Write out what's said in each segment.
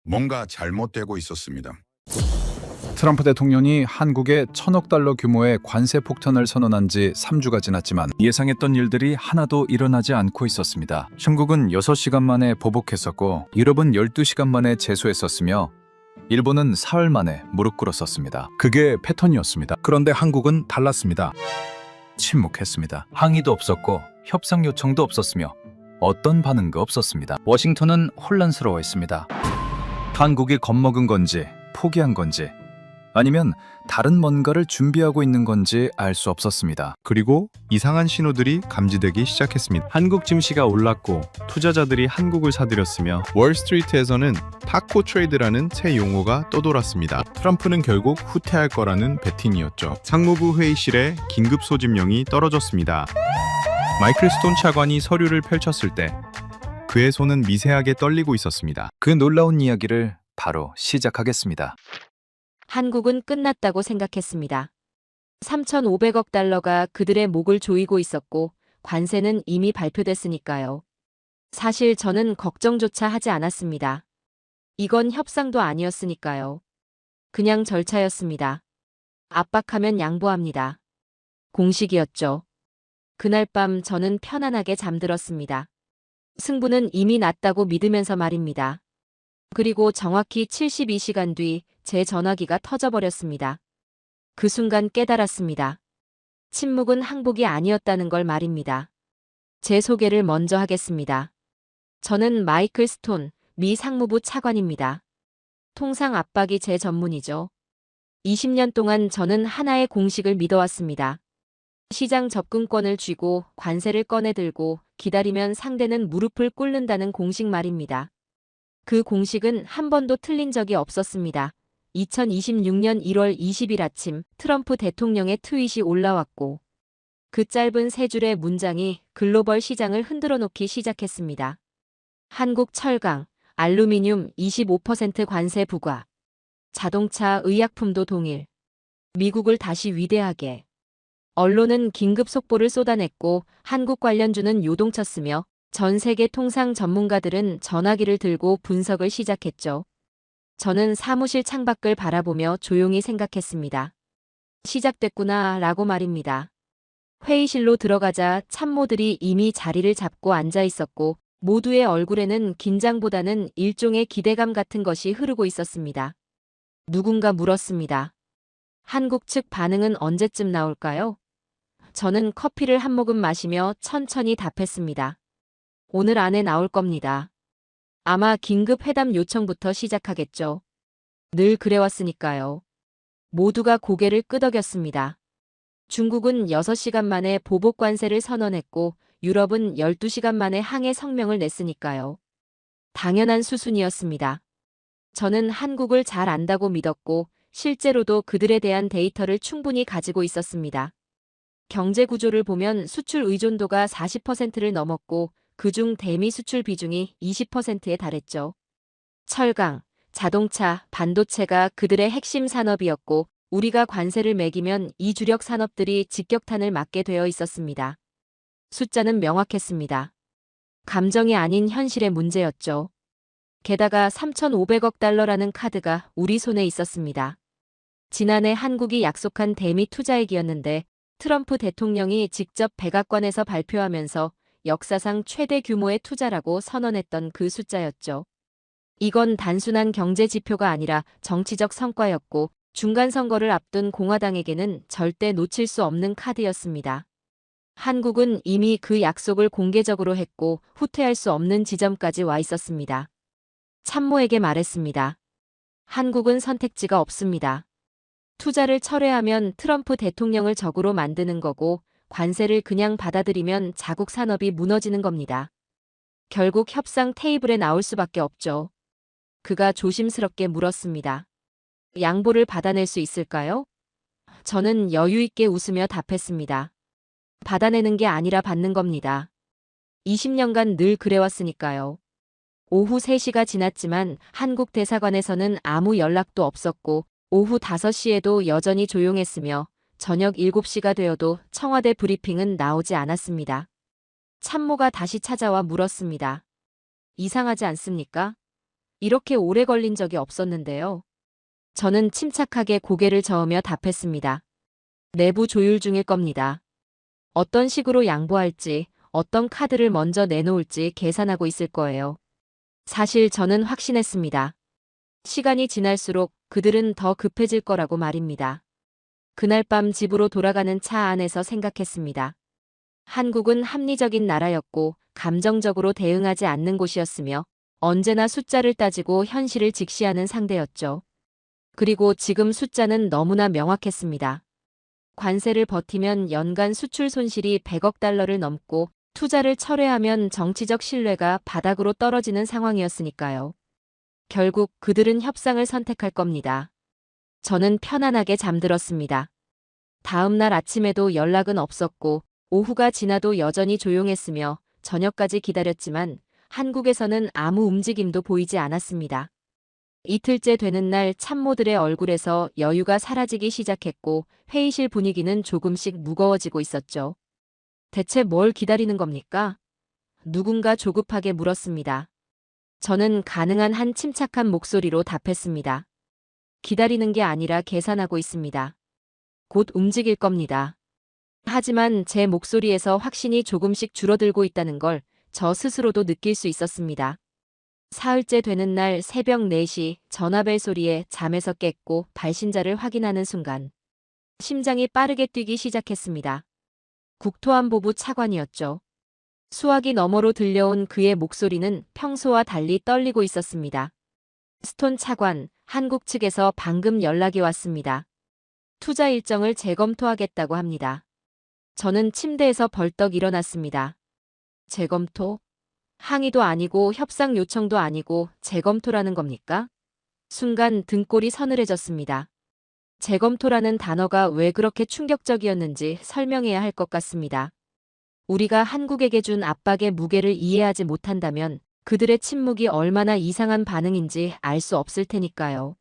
뭔가 잘못되고 있었습니다. 트럼프 대통령이 한국에 1,000억 달러 규모의 관세 폭탄을 선언한 지 3주가 지났지만 예상했던 일들이 하나도 일어나지 않고 있었습니다. 한국은 6시간 만에 보복했었고 유럽은 12시간 만에 재소했었으며 일본은 사흘 만에 무릎 꿇었었습니다. 그게 패턴이었습니다. 그런데 한국은 달랐습니다. 침묵했습니다. 항의도 없었고 협상 요청도 없었으며 어떤 반응도 없었습니다. 워싱턴은 혼란스러워했습니다. 한국이 겁먹은 건지 포기한 건지 아니면 다른 뭔가를 준비하고 있는 건지 알 수 없었습니다. 그리고 이상한 신호들이 감지되기 시작했습니다. 한국 증시가 올랐고 투자자들이 한국을 사들였으며 월스트리트에서는 타코 트레이드라는 새 용어가 떠돌았습니다. 트럼프는 결국 후퇴할 거라는 베팅이었죠. 상무부 회의실에 긴급 소집령이 떨어졌습니다. 마이클 스톤 차관이 서류를 펼쳤을 때 그의 손은 미세하게 떨리고 있었습니다. 그 놀라운 이야기를 바로 시작하겠습니다. 한국은 끝났다고 생각했습니다. 3,500억 달러가 그들의 목을 조이고 있었고 관세는 이미 발표됐으니까요. 사실 저는 걱정조차 하지 않았습니다. 이건 협상도 아니었으니까요. 그냥 절차였습니다. 압박하면 양보합니다. 공식이었죠. 그날 밤 저는 편안하게 잠들었습니다. 승부는 이미 났다고 믿으면서 말입니다. 그리고 정확히 72시간 뒤 제 전화기가 터져버렸습니다. 그 순간 깨달았습니다. 침묵은 항복이 아니었다는 걸 말입니다. 제 소개를 먼저 하겠습니다. 저는 마이클 스톤, 미 상무부 차관입니다. 통상 압박이 제 전문이죠. 20년 동안 저는 하나의 공식을 믿어왔습니다. 시장 접근권을 쥐고 관세를 꺼내들고 기다리면 상대는 무릎을 꿇는다는 공식 말입니다. 그 공식은 한 번도 틀린 적이 없었습니다. 2026년 1월 20일 아침 트럼프 대통령의 트윗이 올라왔고 그 짧은 3줄의 문장이 글로벌 시장을 흔들어 놓기 시작했습니다. 한국 철강, 알루미늄 25% 관세 부과, 자동차, 의약품도 동일, 미국을 다시 위대하게. 언론은 긴급 속보를 쏟아냈고 한국 관련주는 요동쳤으며 전 세계 통상 전문가들은 전화기를 들고 분석을 시작했죠. 저는 사무실 창밖을 바라보며 조용히 생각했습니다. 시작됐구나 라고 말입니다. 회의실로 들어가자 참모들이 이미 자리를 잡고 앉아 있었고 모두의 얼굴에는 긴장보다는 일종의 기대감 같은 것이 흐르고 있었습니다. 누군가 물었습니다. 한국 측 반응은 언제쯤 나올까요? 저는 커피를 한 모금 마시며 천천히 답했습니다. 오늘 안에 나올 겁니다. 아마 긴급 회담 요청부터 시작하겠죠. 늘 그래왔으니까요. 모두가 고개를 끄덕였습니다. 중국은 6시간 만에 보복 관세를 선언했고 유럽은 12시간 만에 항해 성명을 냈으니까요. 당연한 수순이었습니다. 저는 한국을 잘 안다고 믿었고 실제로도 그들에 대한 데이터를 충분히 가지고 있었습니다. 경제 구조를 보면 수출 의존도가 40%를 넘었고 그중 대미 수출 비중이 20%에 달했죠. 철강, 자동차, 반도체가 그들의 핵심 산업이었고 우리가 관세를 매기면 이 주력 산업들이 직격탄을 맞게 되어 있었습니다. 숫자는 명확했습니다. 감정이 아닌 현실의 문제였죠. 게다가 3,500억 달러라는 카드가 우리 손에 있었습니다. 지난해 한국이 약속한 대미 투자액이었는데 트럼프 대통령이 직접 백악관에서 발표하면서 역사상 최대 규모의 투자라고 선언했던 그 숫자였죠. 이건 단순한 경제 지표가 아니라 정치적 성과였고 중간 선거를 앞둔 공화당에게는 절대 놓칠 수 없는 카드였습니다. 한국은 이미 그 약속을 공개적으로 했고 후퇴할 수 없는 지점까지 와 있었습니다. 참모에게 말했습니다. 한국은 선택지가 없습니다. 투자를 철회하면 트럼프 대통령을 적으로 만드는 거고 관세를 그냥 받아들이면 자국 산업이 무너지는 겁니다. 결국 협상 테이블에 나올 수밖에 없죠. 그가 조심스럽게 물었습니다. 양보를 받아낼 수 있을까요? 저는 여유 있게 웃으며 답했습니다. 받아내는 게 아니라 받는 겁니다. 20년간 늘 그래왔으니까요. 오후 3시가 지났지만 한국 대사관에서는 아무 연락도 없었고 오후 5시에도 여전히 조용했으며 저녁 7시가 되어도 청와대 브리핑은 나오지 않았습니다. 참모가 다시 찾아와 물었습니다. 이상하지 않습니까? 이렇게 오래 걸린 적이 없었는데요. 저는 침착하게 고개를 저으며 답했습니다. 내부 조율 중일 겁니다. 어떤 식으로 양보할지, 어떤 카드를 먼저 내놓을지 계산하고 있을 거예요. 사실 저는 확신했습니다. 시간이 지날수록 그들은 더 급해질 거라고 말입니다. 그날 밤 집으로 돌아가는 차 안에서 생각했습니다. 한국은 합리적인 나라였고 감정적으로 대응하지 않는 곳이었으며 언제나 숫자를 따지고 현실을 직시하는 상대였죠. 그리고 지금 숫자는 너무나 명확했습니다. 관세를 버티면 연간 수출 손실이 100억 달러를 넘고 투자를 철회하면 정치적 신뢰가 바닥으로 떨어지는 상황이었으니까요. 결국 그들은 협상을 선택할 겁니다. 저는 편안하게 잠들었습니다. 다음 날 아침에도 연락은 없었고 오후가 지나도 여전히 조용했으며 저녁까지 기다렸지만 한국에서는 아무 움직임도 보이지 않았습니다. 이틀째 되는 날 참모들의 얼굴에서 여유가 사라지기 시작했고 회의실 분위기는 조금씩 무거워지고 있었죠. 대체 뭘 기다리는 겁니까? 누군가 조급하게 물었습니다. 저는 가능한 한 침착한 목소리로 답했습니다. 기다리는 게 아니라 계산하고 있습니다. 곧 움직일 겁니다. 하지만 제 목소리에서 확신이 조금씩 줄어들고 있다는 걸 저 스스로도 느낄 수 있었습니다. 사흘째 되는 날 새벽 4시 전화벨 소리에 잠에서 깼고 발신자를 확인하는 순간 심장이 빠르게 뛰기 시작했습니다. 국토안보부 차관이었죠. 수화기 너머로 들려온 그의 목소리는 평소와 달리 떨리고 있었습니다. 스톤 차관, 한국 측에서 방금 연락이 왔습니다. 투자 일정을 재검토하겠다고 합니다. 저는 침대에서 벌떡 일어났습니다. 재검토? 항의도 아니고 협상 요청도 아니고 재검토라는 겁니까? 순간 등골이 서늘해졌습니다. 재검토라는 단어가 왜 그렇게 충격적이었는지 설명해야 할 것 같습니다. 우리가 한국에게 준 압박의 무게를 이해하지 못한다면 그들의 침묵이 얼마나 이상한 반응인지 알 수 없을 테니까요.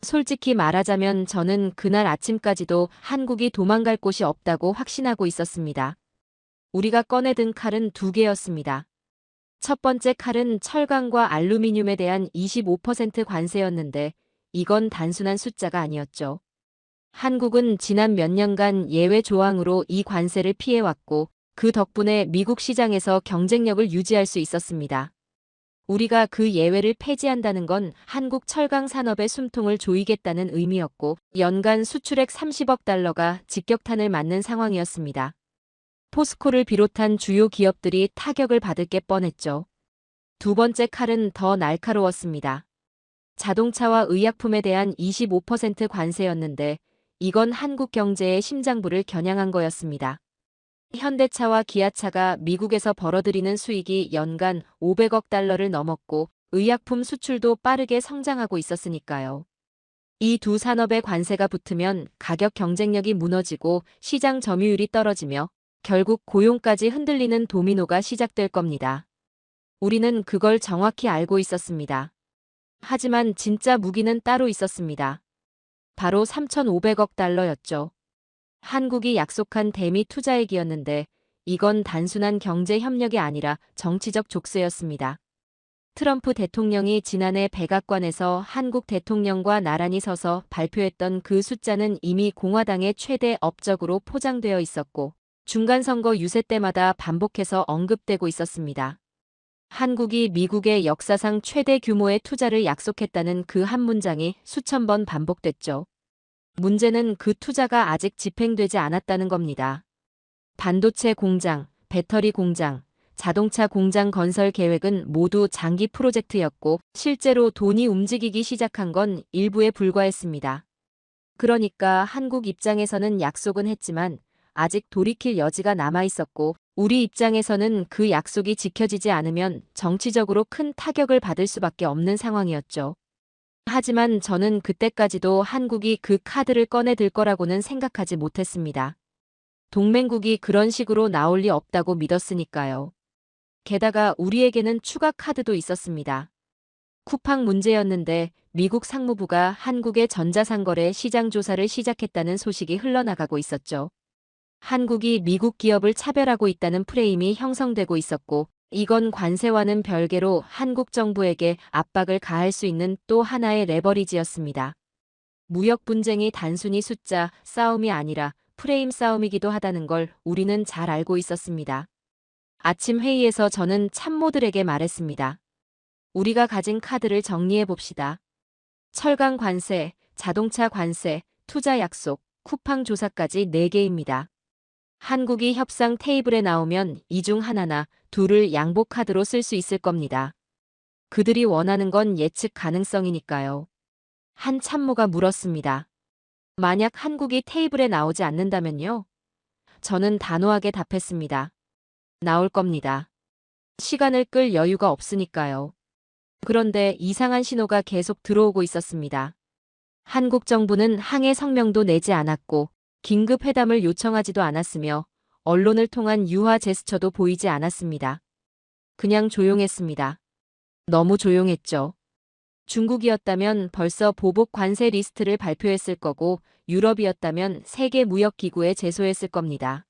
솔직히 말하자면 저는 그날 아침까지도 한국이 도망갈 곳이 없다고 확신하고 있었습니다. 우리가 꺼내든 칼은 2개였습니다. 첫 번째 칼은 철강과 알루미늄에 대한 25% 관세였는데 이건 단순한 숫자가 아니었죠. 한국은 지난 몇 년간 예외 조항으로 이 관세를 피해왔고 그 덕분에 미국 시장에서 경쟁력을 유지할 수 있었습니다. 우리가 그 예외를 폐지한다는 건 한국 철강 산업의 숨통을 조이겠다는 의미였고 연간 수출액 30억 달러가 직격탄을 맞는 상황이었습니다. 포스코를 비롯한 주요 기업들이 타격을 받을 게 뻔했죠. 두 번째 칼은 더 날카로웠습니다. 자동차와 의약품에 대한 25% 관세였는데 이건 한국 경제의 심장부를 겨냥한 거였습니다. 현대차와 기아차가 미국에서 벌어들이는 수익이 연간 500억 달러를 넘었고 의약품 수출도 빠르게 성장하고 있었으니까요. 이 두 산업의 관세가 붙으면 가격 경쟁력이 무너지고 시장 점유율이 떨어지며 결국 고용까지 흔들리는 도미노가 시작될 겁니다. 우리는 그걸 정확히 알고 있었습니다. 하지만 진짜 무기는 따로 있었습니다. 바로 3,500억 달러였죠. 한국이 약속한 대미 투자액이었는데 이건 단순한 경제 협력이 아니라 정치적 족쇄였습니다. 트럼프 대통령이 지난해 백악관에서 한국 대통령과 나란히 서서 발표했던 그 숫자는 이미 공화당의 최대 업적으로 포장되어 있었고 중간선거 유세 때마다 반복해서 언급되고 있었습니다. 한국이 미국의 역사상 최대 규모의 투자를 약속했다는 그 한 문장이 수천 번 반복됐죠. 문제는 그 투자가 아직 집행되지 않았다는 겁니다. 반도체 공장, 배터리 공장, 자동차 공장 건설 계획은 모두 장기 프로젝트였고 실제로 돈이 움직이기 시작한 건 일부에 불과했습니다. 그러니까 한국 입장에서는 약속은 했지만 아직 돌이킬 여지가 남아 있었고 우리 입장에서는 그 약속이 지켜지지 않으면 정치적으로 큰 타격을 받을 수밖에 없는 상황이었죠. 하지만 저는 그때까지도 한국이 그 카드를 꺼내들 거라고는 생각하지 못했습니다. 동맹국이 그런 식으로 나올 리 없다고 믿었으니까요. 게다가 우리에게는 추가 카드도 있었습니다. 쿠팡 문제였는데 미국 상무부가 한국의 전자상거래 시장 조사를 시작했다는 소식이 흘러나가고 있었죠. 한국이 미국 기업을 차별하고 있다는 프레임이 형성되고 있었고 이건 관세와는 별개로 한국 정부에게 압박을 가할 수 있는 또 하나의 레버리지였습니다. 무역 분쟁이 단순히 숫자 싸움이 아니라 프레임 싸움이기도 하다는 걸 우리는 잘 알고 있었습니다. 아침 회의에서 저는 참모들에게 말했습니다. 우리가 가진 카드를 정리해 봅시다. 철강 관세, 자동차 관세, 투자 약속, 쿠팡 조사까지 4개입니다. 한국이 협상 테이블에 나오면 이 중 하나나 둘을 양보 카드로 쓸 수 있을 겁니다. 그들이 원하는 건 예측 가능성이니까요. 한 참모가 물었습니다. 만약 한국이 테이블에 나오지 않는다면요? 저는 단호하게 답했습니다. 나올 겁니다. 시간을 끌 여유가 없으니까요. 그런데 이상한 신호가 계속 들어오고 있었습니다. 한국 정부는 항해 성명도 내지 않았고 긴급 회담을 요청하지도 않았으며 언론을 통한 유화 제스처도 보이지 않았습니다. 그냥 조용했습니다. 너무 조용했죠. 중국이었다면 벌써 보복 관세 리스트를 발표했을 거고 유럽이었다면 세계무역기구에 제소했을 겁니다.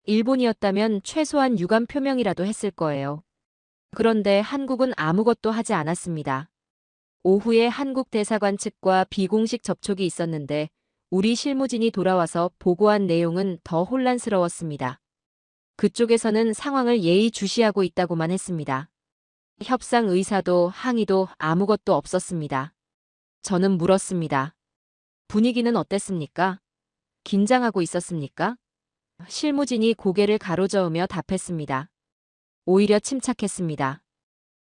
일본이었다면 최소한 유감 표명이라도 했을 거예요. 그런데 한국은 아무것도 하지 않았습니다. 오후에 한국 대사관 측과 비공식 접촉이 있었는데 우리 실무진이 돌아와서 보고한 내용은 더 혼란스러웠습니다. 그쪽에서는 상황을 예의주시하고 있다고만 했습니다. 협상 의사도 항의도 아무것도 없었습니다. 저는 물었습니다. 분위기는 어땠습니까? 긴장하고 있었습니까? 실무진이 고개를 가로저으며 답했습니다. 오히려 침착했습니다.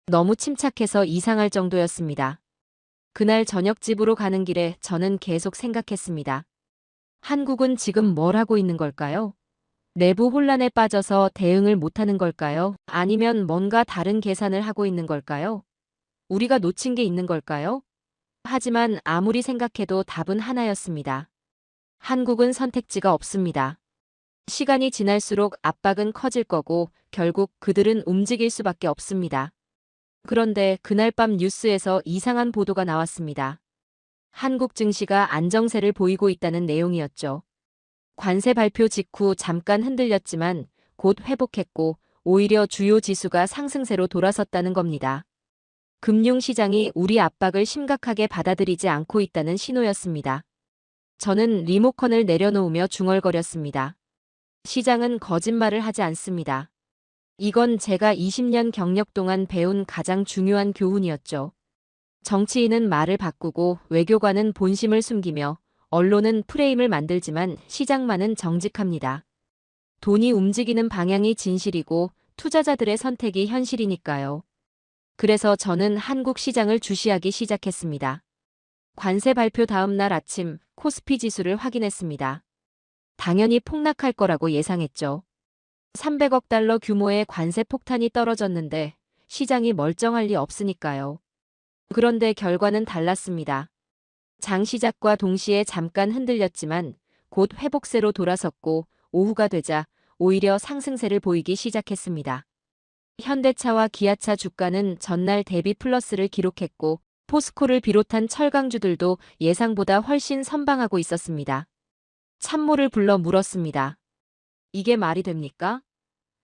너무 침착해서 이상할 정도였습니다. 그날 저녁 집으로 가는 길에 저는 계속 생각했습니다. 한국은 지금 뭘 하고 있는 걸까요? 내부 혼란에 빠져서 대응을 못하는 걸까요? 아니면 뭔가 다른 계산을 하고 있는 걸까요? 우리가 놓친 게 있는 걸까요? 하지만 아무리 생각해도 답은 하나였습니다. 한국은 선택지가 없습니다. 시간이 지날수록 압박은 커질 거고 결국 그들은 움직일 수밖에 없습니다. 그런데 그날 밤 뉴스에서 이상한 보도가 나왔습니다. 한국 증시가 안정세를 보이고 있다는 내용이었죠. 관세 발표 직후 잠깐 흔들렸지만 곧 회복했고 오히려 주요 지수가 상승세로 돌아섰다는 겁니다. 금융시장이 우리 압박을 심각하게 받아들이지 않고 있다는 신호였습니다. 저는 리모컨을 내려놓으며 중얼거렸습니다. 시장은 거짓말을 하지 않습니다. 이건 제가 20년 경력 동안 배운 가장 중요한 교훈이었죠. 정치인은 말을 바꾸고 외교관은 본심을 숨기며 언론은 프레임을 만들지만 시장만은 정직합니다. 돈이 움직이는 방향이 진실이고 투자자들의 선택이 현실이니까요. 그래서 저는 한국 시장을 주시하기 시작했습니다. 관세 발표 다음 날 아침 코스피 지수를 확인했습니다. 당연히 폭락할 거라고 예상했죠. 300억 달러 규모의 관세 폭탄이 떨어졌는데 시장이 멀쩡할 리 없으니까요. 그런데 결과는 달랐습니다. 장 시작과 동시에 잠깐 흔들렸지만 곧 회복세로 돌아섰고 오후가 되자 오히려 상승세를 보이기 시작했습니다. 현대차와 기아차 주가는 전날 대비 플러스를 기록했고 포스코를 비롯한 철강주들도 예상보다 훨씬 선방하고 있었습니다. 참모를 불러 물었습니다. 이게 말이 됩니까?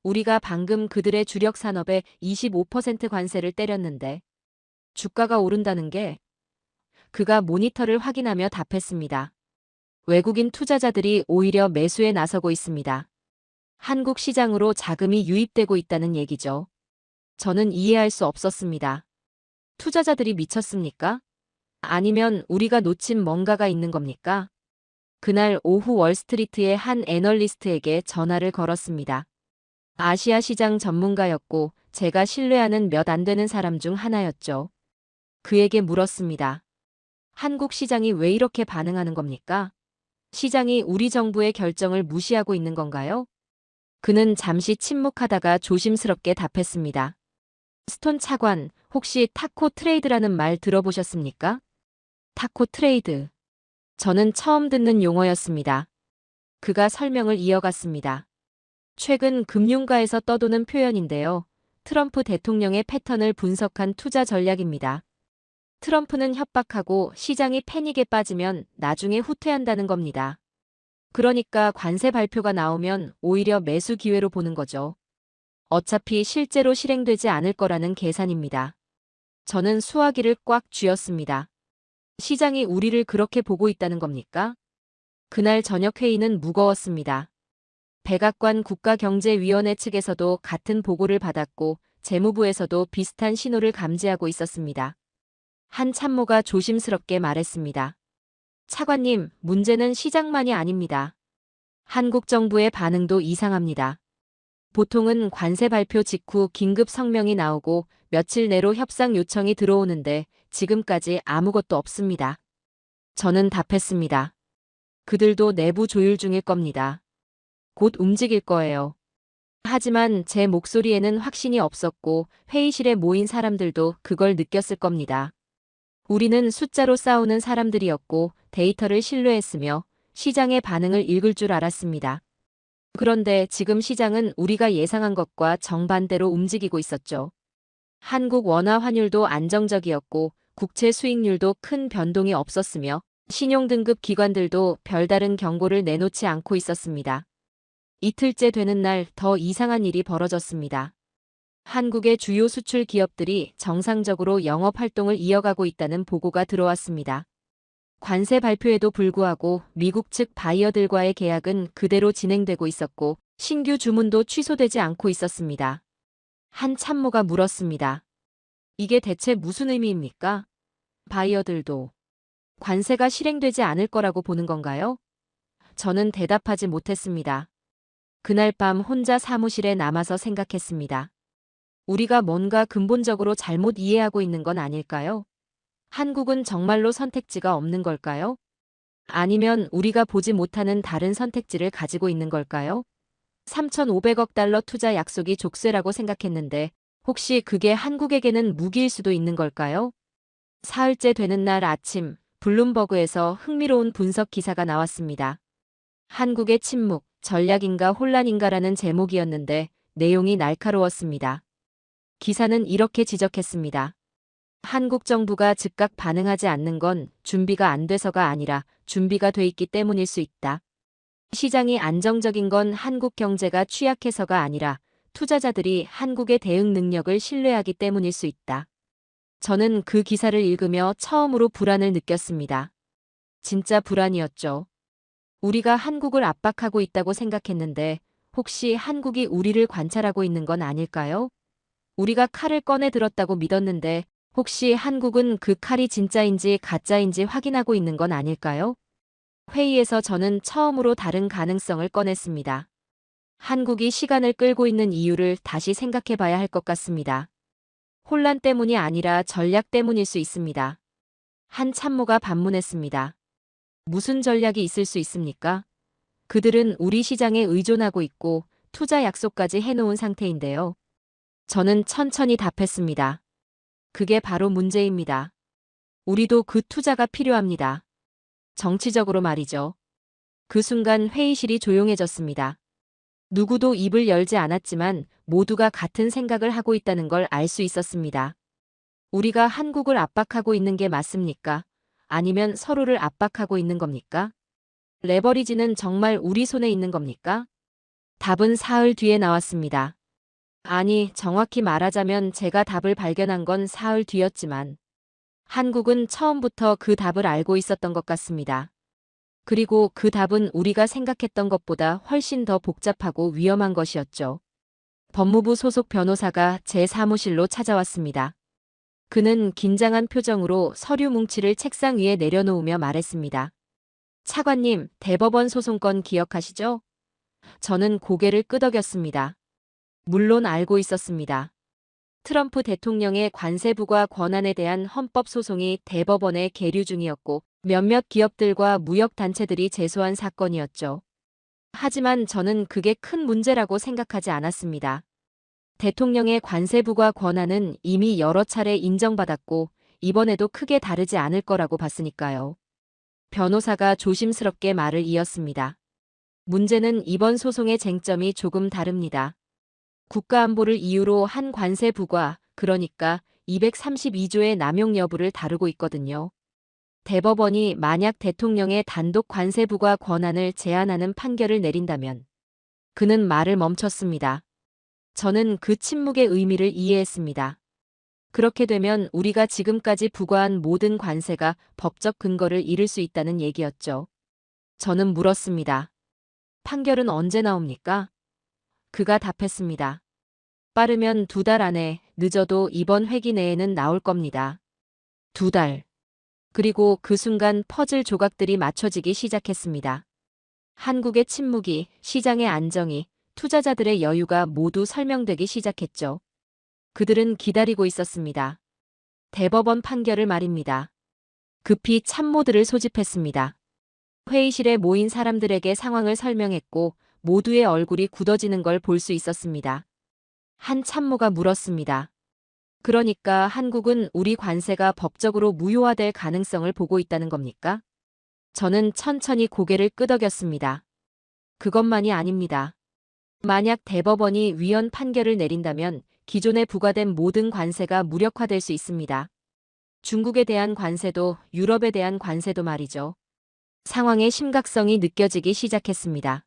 우리가 방금 그들의 주력 산업에 25% 관세를 때렸는데 주가가 오른다는 게? 그가 모니터를 확인하며 답했습니다. 외국인 투자자들이 오히려 매수에 나서고 있습니다. 한국 시장으로 자금이 유입되고 있다는 얘기죠. 저는 이해할 수 없었습니다. 투자자들이 미쳤습니까? 아니면 우리가 놓친 뭔가가 있는 겁니까? 그날 오후 월스트리트의 한 애널리스트에게 전화를 걸었습니다. 아시아 시장 전문가였고 제가 신뢰하는 몇 안 되는 사람 중 하나였죠. 그에게 물었습니다. 한국 시장이 왜 이렇게 반응하는 겁니까? 시장이 우리 정부의 결정을 무시하고 있는 건가요? 그는 잠시 침묵하다가 조심스럽게 답했습니다. 스톤 차관, 혹시 타코 트레이드라는 말 들어보셨습니까? 타코 트레이드. 저는 처음 듣는 용어였습니다. 그가 설명을 이어갔습니다. 최근 금융가에서 떠도는 표현인데요. 트럼프 대통령의 패턴을 분석한 투자 전략입니다. 트럼프는 협박하고 시장이 패닉에 빠지면 나중에 후퇴한다는 겁니다. 그러니까 관세 발표가 나오면 오히려 매수 기회로 보는 거죠. 어차피 실제로 실행되지 않을 거라는 계산입니다. 저는 수화기를 꽉 쥐었습니다. 시장이 우리를 그렇게 보고 있다는 겁니까? 그날 저녁 회의는 무거웠습니다. 백악관 국가경제위원회 측에서도 같은 보고를 받았고 재무부에서도 비슷한 신호를 감지하고 있었습니다. 한 참모가 조심스럽게 말했습니다. 차관님, 문제는 시장만이 아닙니다. 한국 정부의 반응도 이상합니다. 보통은 관세 발표 직후 긴급 성명이 나오고 며칠 내로 협상 요청이 들어오는데 지금까지 아무것도 없습니다. 저는 답했습니다. 그들도 내부 조율 중일 겁니다. 곧 움직일 거예요. 하지만 제 목소리에는 확신이 없었고 회의실에 모인 사람들도 그걸 느꼈을 겁니다. 우리는 숫자로 싸우는 사람들이었고 데이터를 신뢰했으며 시장의 반응을 읽을 줄 알았습니다. 그런데 지금 시장은 우리가 예상한 것과 정반대로 움직이고 있었죠. 한국 원화 환율도 안정적이었고 국채 수익률도 큰 변동이 없었으며 신용등급 기관들도 별다른 경고를 내놓지 않고 있었습니다. 이틀째 되는 날 더 이상한 일이 벌어졌습니다. 한국의 주요 수출 기업들이 정상적으로 영업 활동을 이어가고 있다는 보고가 들어왔습니다. 관세 발표에도 불구하고 미국 측 바이어들과의 계약은 그대로 진행되고 있었고 신규 주문도 취소되지 않고 있었습니다. 한 참모가 물었습니다. 이게 대체 무슨 의미입니까? 바이어들도 관세가 실행되지 않을 거라고 보는 건가요? 저는 대답하지 못했습니다. 그날 밤 혼자 사무실에 남아서 생각했습니다. 우리가 뭔가 근본적으로 잘못 이해하고 있는 건 아닐까요? 한국은 정말로 선택지가 없는 걸까요? 아니면 우리가 보지 못하는 다른 선택지를 가지고 있는 걸까요? 3,500억 달러 투자 약속이 족쇄라고 생각했는데 혹시 그게 한국에게는 무기일 수도 있는 걸까요? 사흘째 되는 날 아침 블룸버그에서 흥미로운 분석 기사가 나왔습니다. 한국의 침묵, 전략인가 혼란인가라는 제목이었는데 내용이 날카로웠습니다. 기사는 이렇게 지적했습니다. 한국 정부가 즉각 반응하지 않는 건 준비가 안 돼서가 아니라 준비가 돼 있기 때문일 수 있다. 시장이 안정적인 건 한국 경제가 취약해서가 아니라 투자자들이 한국의 대응 능력을 신뢰하기 때문일 수 있다. 저는 그 기사를 읽으며 처음으로 불안을 느꼈습니다. 진짜 불안이었죠. 우리가 한국을 압박하고 있다고 생각했는데 혹시 한국이 우리를 관찰하고 있는 건 아닐까요? 우리가 칼을 꺼내 들었다고 믿었는데 혹시 한국은 그 칼이 진짜인지 가짜인지 확인하고 있는 건 아닐까요? 회의에서 저는 처음으로 다른 가능성을 꺼냈습니다. 한국이 시간을 끌고 있는 이유를 다시 생각해 봐야 할 것 같습니다. 혼란 때문이 아니라 전략 때문일 수 있습니다. 한 참모가 반문했습니다. 무슨 전략이 있을 수 있습니까? 그들은 우리 시장에 의존하고 있고 투자 약속까지 해놓은 상태인데요. 저는 천천히 답했습니다. 그게 바로 문제입니다. 우리도 그 투자가 필요합니다. 정치적으로 말이죠. 그 순간 회의실이 조용해졌습니다. 누구도 입을 열지 않았지만 모두가 같은 생각을 하고 있다는 걸 알 수 있었습니다. 우리가 한국을 압박하고 있는 게 맞습니까? 아니면 서로를 압박하고 있는 겁니까? 레버리지는 정말 우리 손에 있는 겁니까? 답은 사흘 뒤에 나왔습니다. 아니, 정확히 말하자면 제가 답을 발견한 건 사흘 뒤였지만 한국은 처음부터 그 답을 알고 있었던 것 같습니다. 그리고 그 답은 우리가 생각했던 것보다 훨씬 더 복잡하고 위험한 것이었죠. 법무부 소속 변호사가 제 사무실로 찾아왔습니다. 그는 긴장한 표정으로 서류 뭉치를 책상 위에 내려놓으며 말했습니다. 차관님, 대법원 소송건 기억하시죠? 저는 고개를 끄덕였습니다. 물론 알고 있었습니다. 트럼프 대통령의 관세부과 권한에 대한 헌법 소송이 대법원에 계류 중이었고 몇몇 기업들과 무역단체들이 제소한 사건이었죠. 하지만 저는 그게 큰 문제라고 생각하지 않았습니다. 대통령의 관세부과 권한은 이미 여러 차례 인정받았고 이번에도 크게 다르지 않을 거라고 봤으니까요. 변호사가 조심스럽게 말을 이었습니다. 문제는 이번 소송의 쟁점이 조금 다릅니다. 국가안보를 이유로 한 관세부가, 그러니까 232조의 남용 여부를 다루고 있거든요. 대법원이 만약 대통령의 단독 관세부과 권한을 제한하는 판결을 내린다면 그는 말을 멈췄습니다. 저는 그 침묵의 의미를 이해했습니다. 그렇게 되면 우리가 지금까지 부과한 모든 관세가 법적 근거를 잃을 수 있다는 얘기였죠. 저는 물었습니다. 판결은 언제 나옵니까? 그가 답했습니다. 빠르면 2달 안에, 늦어도 이번 회기 내에는 나올 겁니다. 2달. 그리고 그 순간 퍼즐 조각들이 맞춰지기 시작했습니다. 한국의 침묵이, 시장의 안정이, 투자자들의 여유가 모두 설명되기 시작했죠. 그들은 기다리고 있었습니다. 대법원 판결을 말입니다. 급히 참모들을 소집했습니다. 회의실에 모인 사람들에게 상황을 설명했고 모두의 얼굴이 굳어지는 걸 볼 수 있었습니다. 한 참모가 물었습니다. 그러니까 한국은 우리 관세가 법적으로 무효화될 가능성을 보고 있다는 겁니까? 저는 천천히 고개를 끄덕였습니다. 그것만이 아닙니다. 만약 대법원이 위헌 판결을 내린다면 기존에 부과된 모든 관세가 무력화될 수 있습니다. 중국에 대한 관세도 유럽에 대한 관세도 말이죠. 상황의 심각성이 느껴지기 시작했습니다.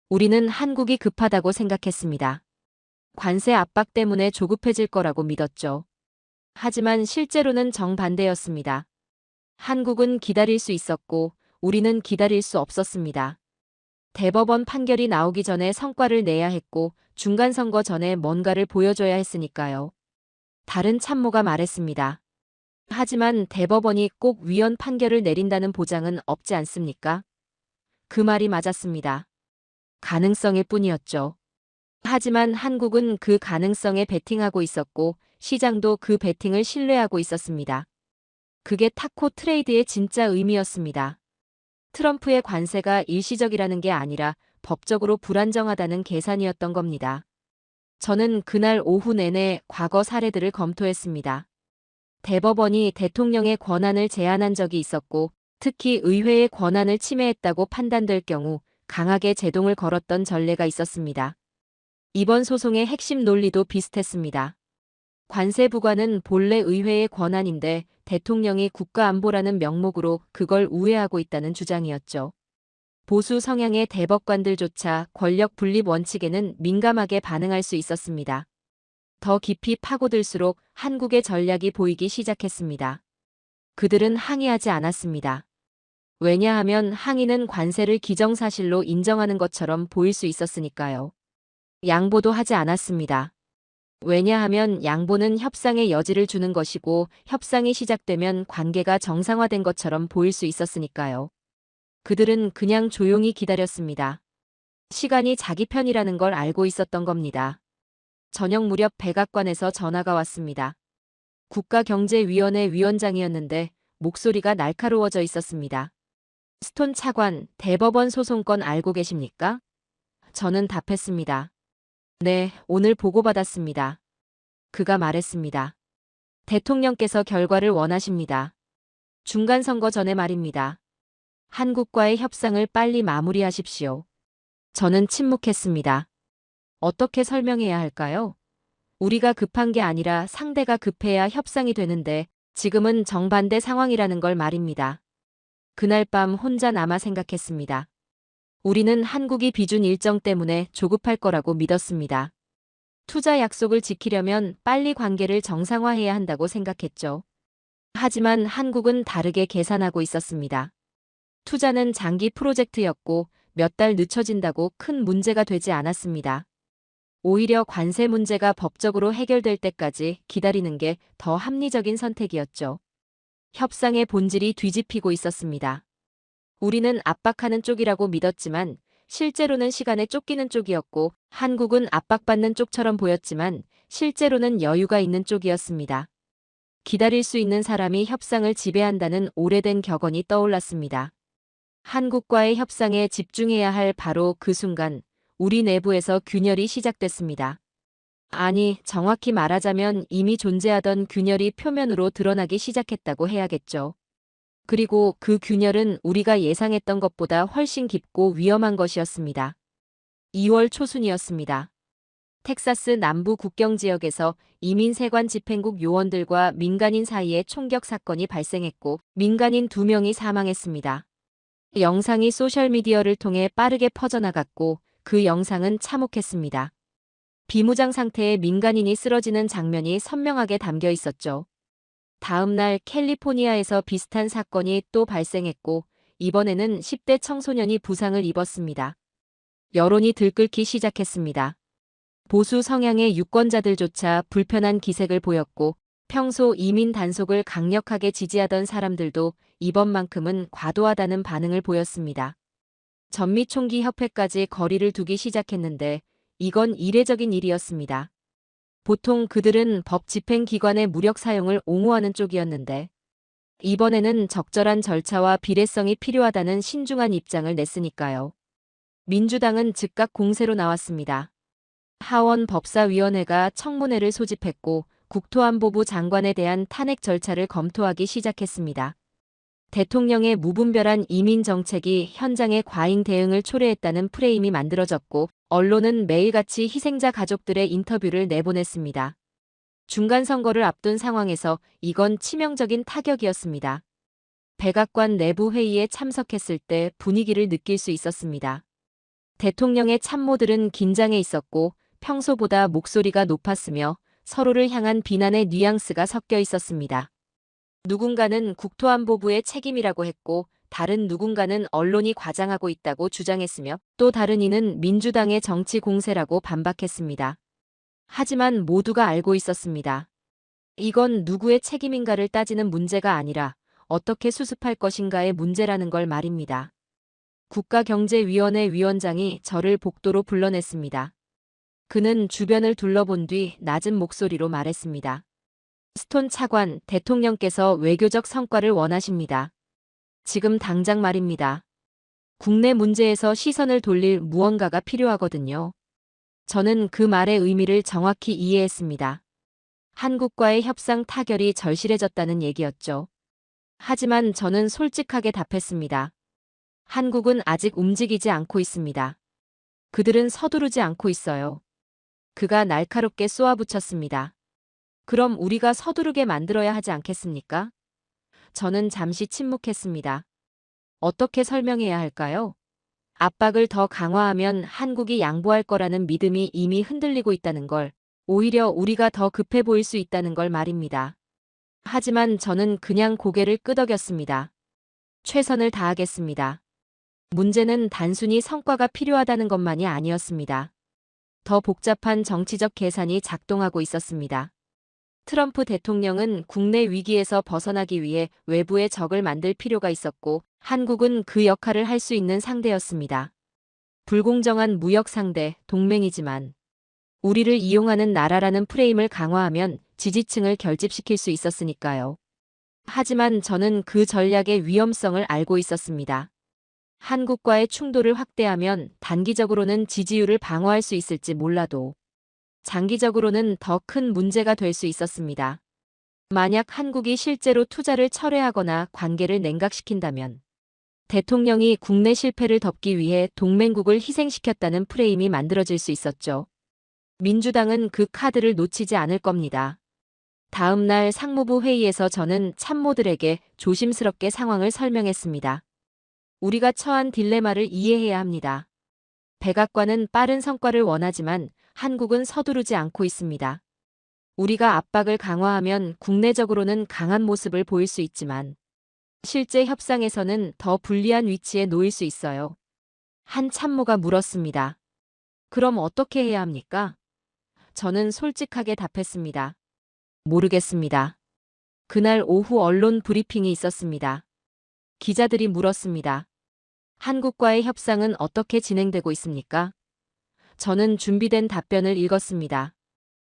우리는 한국이 급하다고 생각했습니다. 관세 압박 때문에 조급해질 거라고 믿었죠. 하지만 실제로는 정반대였습니다. 한국은 기다릴 수 있었고 우리는 기다릴 수 없었습니다. 대법원 판결이 나오기 전에 성과를 내야 했고 중간선거 전에 뭔가를 보여줘야 했으니까요. 다른 참모가 말했습니다. 하지만 대법원이 꼭 위헌 판결을 내린다는 보장은 없지 않습니까? 그 말이 맞았습니다. 가능성일 뿐이었죠. 하지만 한국은 그 가능성에 베팅하고 있었고 시장도 그 베팅을 신뢰하고 있었습니다. 그게 타코 트레이드의 진짜 의미였습니다. 트럼프의 관세가 일시적이라는 게 아니라 법적으로 불안정하다는 계산이었던 겁니다. 저는 그날 오후 내내 과거 사례들을 검토했습니다. 대법원이 대통령의 권한을 제한한 적이 있었고 특히 의회의 권한을 침해했다고 판단될 경우 강하게 제동을 걸었던 전례가 있었습니다. 이번 소송의 핵심 논리도 비슷했습니다. 관세 부과는 본래 의회의 권한인데 대통령이 국가안보라는 명목으로 그걸 우회하고 있다는 주장이었죠. 보수 성향의 대법관들조차 권력 분립 원칙에는 민감하게 반응할 수 있었습니다. 더 깊이 파고들수록 한국의 전략이 보이기 시작했습니다. 그들은 항의하지 않았습니다. 왜냐하면 항의는 관세를 기정사실로 인정하는 것처럼 보일 수 있었으니까요. 양보도 하지 않았습니다. 왜냐하면 양보는 협상의 여지를 주는 것이고 협상이 시작되면 관계가 정상화된 것처럼 보일 수 있었으니까요. 그들은 그냥 조용히 기다렸습니다. 시간이 자기 편이라는 걸 알고 있었던 겁니다. 저녁 무렵 백악관에서 전화가 왔습니다. 국가경제위원회 위원장이었는데 목소리가 날카로워져 있었습니다. 스톤 차관, 대법원 소송건 알고 계십니까? 저는 답했습니다. 네, 오늘 보고받았습니다. 그가 말했습니다. 대통령께서 결과를 원하십니다. 중간선거 전에 말입니다. 한국과의 협상을 빨리 마무리하십시오. 저는 침묵했습니다. 어떻게 설명해야 할까요? 우리가 급한 게 아니라 상대가 급해야 협상이 되는데 지금은 정반대 상황이라는 걸 말입니다. 그날 밤 혼자 남아 생각했습니다. 우리는 한국이 비준 일정 때문에 조급할 거라고 믿었습니다. 투자 약속을 지키려면 빨리 관계를 정상화해야 한다고 생각했죠. 하지만 한국은 다르게 계산하고 있었습니다. 투자는 장기 프로젝트였고 몇 달 늦춰진다고 큰 문제가 되지 않았습니다. 오히려 관세 문제가 법적으로 해결될 때까지 기다리는 게 더 합리적인 선택이었죠. 협상의 본질이 뒤집히고 있었습니다. 우리는 압박하는 쪽이라고 믿었지만 실제로는 시간에 쫓기는 쪽이었고 한국은 압박받는 쪽처럼 보였지만 실제로는 여유가 있는 쪽이었습니다. 기다릴 수 있는 사람이 협상을 지배한다는 오래된 격언이 떠올랐습니다. 한국과의 협상에 집중해야 할 바로 그 순간 우리 내부에서 균열이 시작됐습니다. 아니, 정확히 말하자면 이미 존재하던 균열이 표면으로 드러나기 시작했다고 해야겠죠. 그리고 그 균열은 우리가 예상했던 것보다 훨씬 깊고 위험한 것이었습니다. 2월 초순이었습니다. 텍사스 남부 국경 지역에서 이민 세관 집행국 요원들과 민간인 사이에 총격 사건이 발생했고 민간인 2명이 사망했습니다. 영상이 소셜미디어를 통해 빠르게 퍼져나갔고 그 영상은 참혹했습니다. 비무장 상태의 민간인이 쓰러지는 장면이 선명하게 담겨 있었죠. 다음 날 캘리포니아에서 비슷한 사건이 또 발생했고 이번에는 10대 청소년이 부상을 입었습니다. 여론이 들끓기 시작했습니다. 보수 성향의 유권자들조차 불편한 기색을 보였고 평소 이민 단속을 강력하게 지지하던 사람들도 이번만큼은 과도하다는 반응을 보였습니다. 전미총기 협회까지 거리를 두기 시작했는데 이건 이례적인 일이었습니다. 보통 그들은 법 집행기관의 무력 사용을 옹호하는 쪽이었는데 이번에는 적절한 절차와 비례성이 필요하다는 신중한 입장을 냈으니까요. 민주당은 즉각 공세로 나왔습니다. 하원 법사위원회가 청문회를 소집했고 국토안보부 장관에 대한 탄핵 절차를 검토하기 시작했습니다. 대통령의 무분별한 이민 정책이 현장의 과잉 대응을 초래했다는 프레임이 만들어졌고 언론은 매일같이 희생자 가족들의 인터뷰를 내보냈습니다. 중간선거를 앞둔 상황에서 이건 치명적인 타격이었습니다. 백악관 내부 회의에 참석했을 때 분위기를 느낄 수 있었습니다. 대통령의 참모들은 긴장해 있었고 평소보다 목소리가 높았으며 서로를 향한 비난의 뉘앙스가 섞여 있었습니다. 누군가는 국토안보부의 책임이라고 했고 다른 누군가는 언론이 과장하고 있다고 주장했으며 또 다른 이는 민주당의 정치 공세라고 반박했습니다. 하지만 모두가 알고 있었습니다. 이건 누구의 책임인가를 따지는 문제가 아니라 어떻게 수습할 것인가의 문제라는 걸 말입니다. 국가경제위원회 위원장이 저를 복도로 불러냈습니다. 그는 주변을 둘러본 뒤 낮은 목소리로 말했습니다. 스톤 차관, 대통령께서 외교적 성과를 원하십니다. 지금 당장 말입니다. 국내 문제에서 시선을 돌릴 무언가가 필요하거든요. 저는 그 말의 의미를 정확히 이해했습니다. 한국과의 협상 타결이 절실해졌다는 얘기였죠. 하지만 저는 솔직하게 답했습니다. 한국은 아직 움직이지 않고 있습니다. 그들은 서두르지 않고 있어요. 그가 날카롭게 쏘아붙였습니다. 그럼 우리가 서두르게 만들어야 하지 않겠습니까? 저는 잠시 침묵했습니다. 어떻게 설명해야 할까요? 압박을 더 강화하면 한국이 양보할 거라는 믿음이 이미 흔들리고 있다는 걸, 오히려 우리가 더 급해 보일 수 있다는 걸 말입니다. 하지만 저는 그냥 고개를 끄덕였습니다. 최선을 다하겠습니다. 문제는 단순히 성과가 필요하다는 것만이 아니었습니다. 더 복잡한 정치적 계산이 작동하고 있었습니다. 트럼프 대통령은 국내 위기에서 벗어나기 위해 외부의 적을 만들 필요가 있었고 한국은 그 역할을 할 수 있는 상대였습니다. 불공정한 무역 상대, 동맹이지만 우리를 이용하는 나라라는 프레임을 강화하면 지지층을 결집시킬 수 있었으니까요. 하지만 저는 그 전략의 위험성을 알고 있었습니다. 한국과의 충돌을 확대하면 단기적으로는 지지율을 방어할 수 있을지 몰라도 장기적으로는 더 큰 문제가 될 수 있었습니다. 만약 한국이 실제로 투자를 철회하거나 관계를 냉각시킨다면 대통령이 국내 실패를 덮기 위해 동맹국을 희생시켰다는 프레임이 만들어질 수 있었죠. 민주당은 그 카드를 놓치지 않을 겁니다. 다음 날 상무부 회의에서 저는 참모들에게 조심스럽게 상황을 설명했습니다. 우리가 처한 딜레마를 이해해야 합니다. 백악관은 빠른 성과를 원하지만 한국은 서두르지 않고 있습니다. 우리가 압박을 강화하면 국내적으로는 강한 모습을 보일 수 있지만 실제 협상에서는 더 불리한 위치에 놓일 수 있어요. 한 참모가 물었습니다. 그럼 어떻게 해야 합니까? 저는 솔직하게 답했습니다. 모르겠습니다. 그날 오후 언론 브리핑이 있었습니다. 기자들이 물었습니다. 한국과의 협상은 어떻게 진행되고 있습니까? 저는 준비된 답변을 읽었습니다.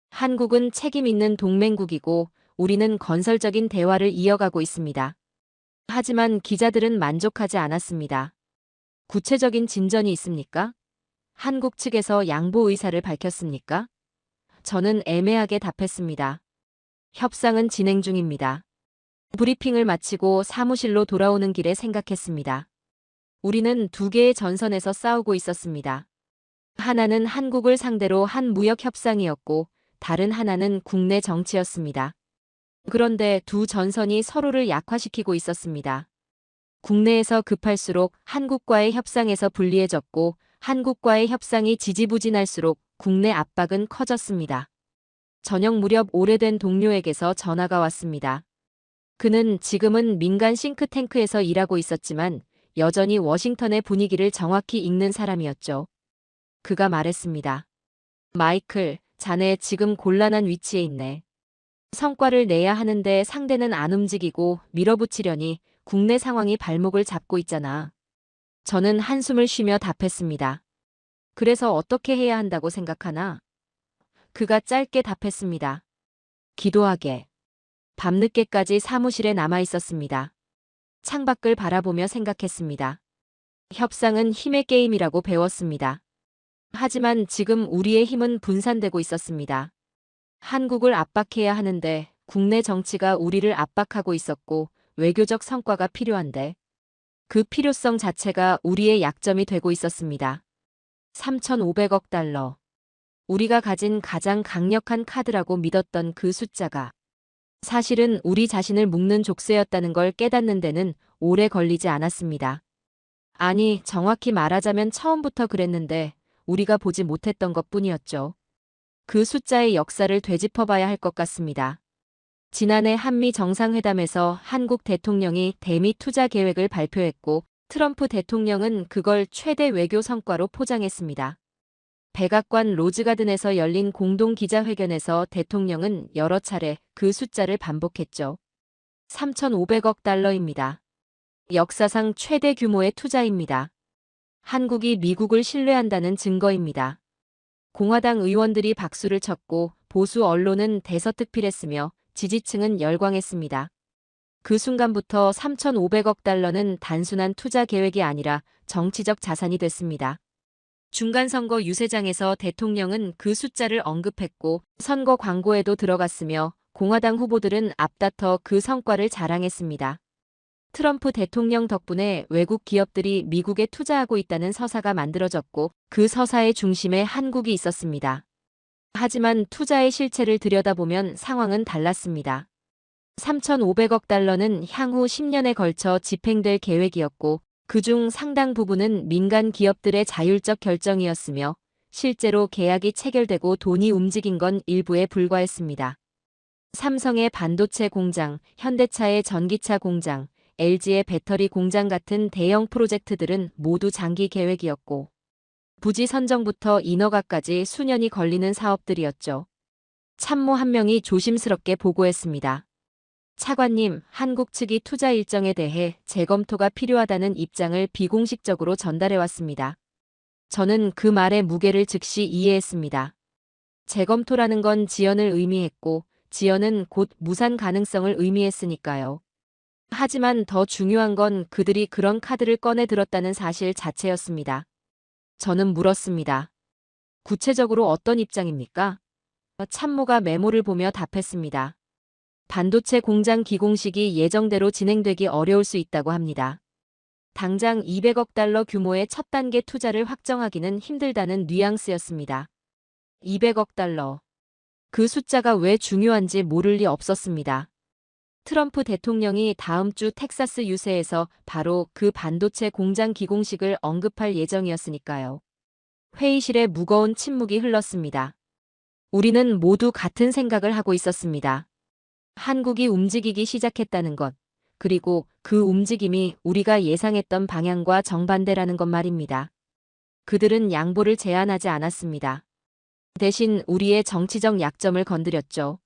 한국은 책임 있는 동맹국이고 우리는 건설적인 대화를 이어가고 있습니다. 하지만 기자들은 만족하지 않았습니다. 구체적인 진전이 있습니까? 한국 측에서 양보 의사를 밝혔습니까? 저는 애매하게 답했습니다. 협상은 진행 중입니다. 브리핑을 마치고 사무실로 돌아오는 길에 생각했습니다. 우리는 두 개의 전선에서 싸우고 있었습니다. 하나는 한국을 상대로 한 무역 협상이었고 다른 하나는 국내 정치였습니다. 그런데 두 전선이 서로를 약화시키고 있었습니다. 국내에서 급할수록 한국과의 협상에서 불리해졌고 한국과의 협상이 지지부진할수록 국내 압박은 커졌습니다. 저녁 무렵 오래된 동료에게서 전화가 왔습니다. 그는 지금은 민간 싱크탱크에서 일하고 있었지만 여전히 워싱턴의 분위기를 정확히 읽는 사람이었죠. 그가 말했습니다. 마이클, 자네 지금 곤란한 위치에 있네. 성과를 내야 하는데 상대는 안 움직이고 밀어붙이려니 국내 상황이 발목을 잡고 있잖아. 저는 한숨을 쉬며 답했습니다. 그래서 어떻게 해야 한다고 생각하나? 그가 짧게 답했습니다. 기도하게. 밤늦게까지 사무실에 남아 있었습니다. 창밖을 바라보며 생각했습니다. 협상은 힘의 게임이라고 배웠습니다. 하지만 지금 우리의 힘은 분산되고 있었습니다. 한국을 압박해야 하는데 국내 정치가 우리를 압박하고 있었고 외교적 성과가 필요한데 그 필요성 자체가 우리의 약점이 되고 있었습니다. 3,500억 달러. 우리가 가진 가장 강력한 카드라고 믿었던 그 숫자가 사실은 우리 자신을 묶는 족쇄였다는 걸 깨닫는 데는 오래 걸리지 않았습니다. 아니, 정확히 말하자면 처음부터 그랬는데 우리가 보지 못했던 것뿐이었죠. 그 숫자의 역사를 되짚어봐야 할 것 같습니다. 지난해 한미 정상회담에서 한국 대통령이 대미 투자 계획을 발표했고 트럼프 대통령은 그걸 최대 외교 성과로 포장했습니다. 백악관 로즈가든에서 열린 공동 기자회견에서 대통령은 여러 차례 그 숫자를 반복했죠. 3,500억 달러입니다. 역사상 최대 규모의 투자입니다. 한국이 미국을 신뢰한다는 증거입니다. 공화당 의원들이 박수를 쳤고 보수 언론은 대서특필했으며 지지층은 열광했습니다. 그 순간부터 3,500억 달러는 단순한 투자 계획이 아니라 정치적 자산이 됐습니다. 중간선거 유세장에서 대통령은 그 숫자를 언급했고 선거 광고에도 들어갔으며 공화당 후보들은 앞다퉈 그 성과를 자랑했습니다. 트럼프 대통령 덕분에 외국 기업들이 미국에 투자하고 있다는 서사가 만들어졌고 그 서사의 중심에 한국이 있었습니다. 하지만 투자의 실체를 들여다보면 상황은 달랐습니다. 3,500억 달러는 향후 10년에 걸쳐 집행될 계획이었고 그중 상당 부분은 민간 기업들의 자율적 결정이었으며 실제로 계약이 체결되고 돈이 움직인 건 일부에 불과했습니다. 삼성의 반도체 공장, 현대차의 전기차 공장, LG의 배터리 공장 같은 대형 프로젝트들은 모두 장기 계획이었고 부지 선정부터 인허가까지 수년이 걸리는 사업들이었죠. 참모 한 명이 조심스럽게 보고했습니다. 차관님, 한국 측이 투자 일정에 대해 재검토가 필요하다는 입장을 비공식적으로 전달해왔습니다. 저는 그 말의 무게를 즉시 이해했습니다. 재검토라는 건 지연을 의미했고 지연은 곧 무산 가능성을 의미했으니까요. 하지만 더 중요한 건 그들이 그런 카드를 꺼내 들었다는 사실 자체였습니다. 저는 물었습니다. 구체적으로 어떤 입장입니까? 참모가 메모를 보며 답했습니다. 반도체 공장 기공식이 예정대로 진행되기 어려울 수 있다고 합니다. 당장 200억 달러 규모의 첫 단계 투자를 확정하기는 힘들다는 뉘앙스였습니다. 200억 달러. 그 숫자가 왜 중요한지 모를 리 없었습니다. 트럼프 대통령이 다음 주 텍사스 유세에서 바로 그 반도체 공장 기공식을 언급할 예정이었으니까요. 회의실에 무거운 침묵이 흘렀습니다. 우리는 모두 같은 생각을 하고 있었습니다. 한국이 움직이기 시작했다는 것, 그리고 그 움직임이 우리가 예상했던 방향과 정반대라는 것 말입니다. 그들은 양보를 제안하지 않았습니다. 대신 우리의 정치적 약점을 건드렸죠.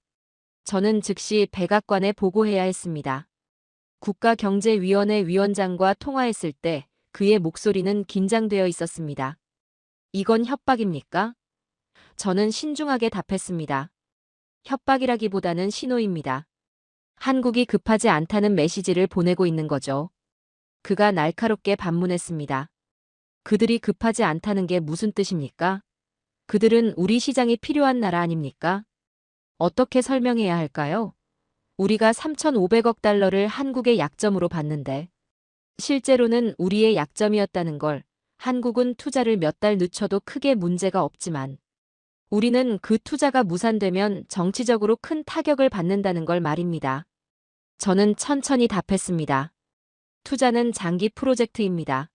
저는 즉시 백악관에 보고해야 했습니다. 국가경제위원회 위원장과 통화했을 때 그의 목소리는 긴장되어 있었습니다. 이건 협박입니까? 저는 신중하게 답했습니다. 협박이라기보다는 신호입니다. 한국이 급하지 않다는 메시지를 보내고 있는 거죠. 그가 날카롭게 반문했습니다. 그들이 급하지 않다는 게 무슨 뜻입니까? 그들은 우리 시장이 필요한 나라 아닙니까? 어떻게 설명해야 할까요? 우리가 3,500억 달러를 한국의 약점으로 봤는데 실제로는 우리의 약점이었다는 걸 한국은 투자를 몇 달 늦춰도 크게 문제가 없지만 우리는 그 투자가 무산되면 정치적으로 큰 타격을 받는다는 걸 말입니다. 저는 천천히 답했습니다. 투자는 장기 프로젝트입니다.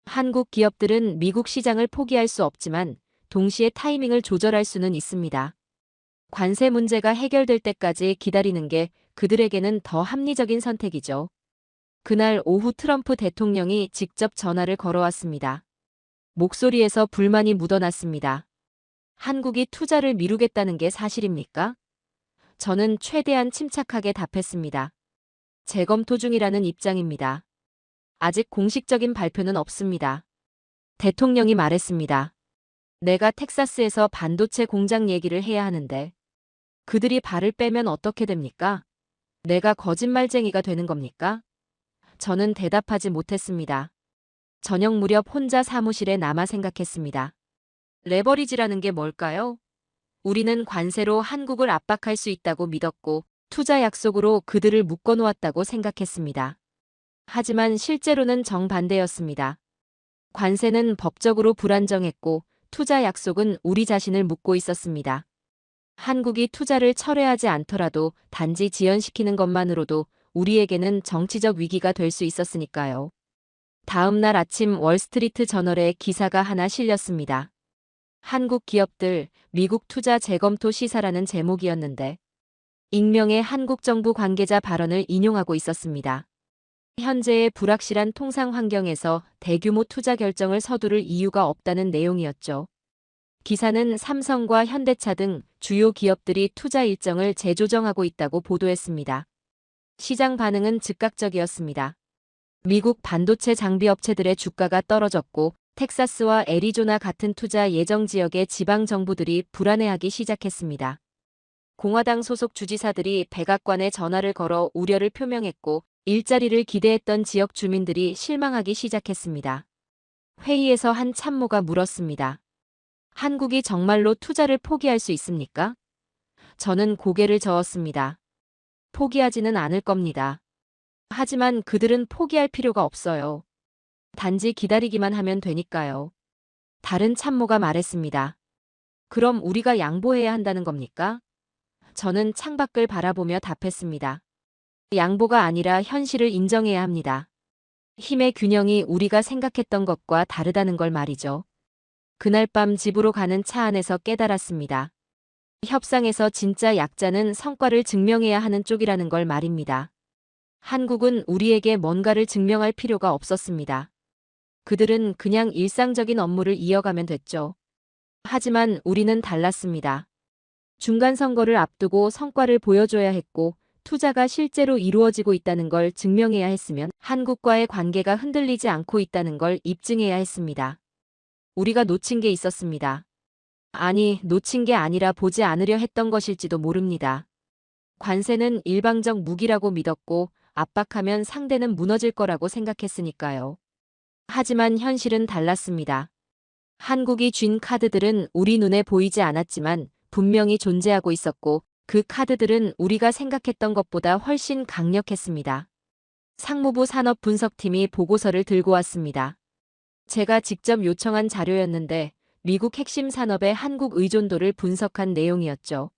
한국 기업들은 미국 시장을 포기할 수 없지만 동시에 타이밍을 조절할 수는 있습니다. 관세 문제가 해결될 때까지 기다리는 게 그들에게는 더 합리적인 선택이죠. 그날 오후 트럼프 대통령이 직접 전화를 걸어왔습니다. 목소리에서 불만이 묻어났습니다. 한국이 투자를 미루겠다는 게 사실입니까? 저는 최대한 침착하게 답했습니다. 재검토 중이라는 입장입니다. 아직 공식적인 발표는 없습니다. 대통령이 말했습니다. 내가 텍사스에서 반도체 공장 얘기를 해야 하는데 그들이 발을 빼면 어떻게 됩니까? 내가 거짓말쟁이가 되는 겁니까? 저는 대답하지 못했습니다. 저녁 무렵 혼자 사무실에 남아 생각했습니다. 레버리지라는 게 뭘까요? 우리는 관세로 한국을 압박할 수 있다고 믿었고 투자 약속으로 그들을 묶어놓았다고 생각했습니다. 하지만 실제로는 정반대였습니다. 관세는 법적으로 불안정했고 투자 약속은 우리 자신을 묶고 있었습니다. 한국이 투자를 철회하지 않더라도 단지 지연시키는 것만으로도 우리에게는 정치적 위기가 될 수 있었으니까요. 다음 날 아침 월스트리트 저널에 기사가 하나 실렸습니다. 한국 기업들 미국 투자 재검토 시사라는 제목이었는데 익명의 한국 정부 관계자 발언을 인용하고 있었습니다. 현재의 불확실한 통상 환경에서 대규모 투자 결정을 서두를 이유가 없다는 내용이었죠. 기사는 삼성과 현대차 등 주요 기업들이 투자 일정을 재조정하고 있다고 보도했습니다. 시장 반응은 즉각적이었습니다. 미국 반도체 장비 업체들의 주가가 떨어졌고 텍사스와 애리조나 같은 투자 예정 지역의 지방 정부들이 불안해하기 시작했습니다. 공화당 소속 주지사들이 백악관에 전화를 걸어 우려를 표명했고 일자리를 기대했던 지역 주민들이 실망하기 시작했습니다. 회의에서 한 참모가 물었습니다. 한국이 정말로 투자를 포기할 수 있습니까? 저는 고개를 저었습니다. 포기하지는 않을 겁니다. 하지만 그들은 포기할 필요가 없어요. 단지 기다리기만 하면 되니까요. 다른 참모가 말했습니다. 그럼 우리가 양보해야 한다는 겁니까? 저는 창밖을 바라보며 답했습니다. 양보가 아니라 현실을 인정해야 합니다. 힘의 균형이 우리가 생각했던 것과 다르다는 걸 말이죠. 그날 밤 집으로 가는 차 안에서 깨달았습니다. 협상에서 진짜 약자는 성과를 증명해야 하는 쪽이라는 걸 말입니다. 한국은 우리에게 뭔가를 증명할 필요가 없었습니다. 그들은 그냥 일상적인 업무를 이어가면 됐죠. 하지만 우리는 달랐습니다. 중간 선거를 앞두고 성과를 보여줘야 했고 투자가 실제로 이루어지고 있다는 걸 증명해야 했으면 한국과의 관계가 흔들리지 않고 있다는 걸 입증해야 했습니다. 우리가 놓친 게 있었습니다. 아니, 놓친 게 아니라 보지 않으려 했던 것일지도 모릅니다. 관세는 일방적 무기라고 믿었고 압박하면 상대는 무너질 거라고 생각했으니까요. 하지만 현실은 달랐습니다. 한국이 쥔 카드들은 우리 눈에 보이지 않았지만 분명히 존재하고 있었고 그 카드들은 우리가 생각했던 것보다 훨씬 강력했습니다. 상무부 산업분석팀이 보고서를 들고 왔습니다. 제가 직접 요청한 자료였는데 미국 핵심 산업의 한국 의존도를 분석한 내용이었죠.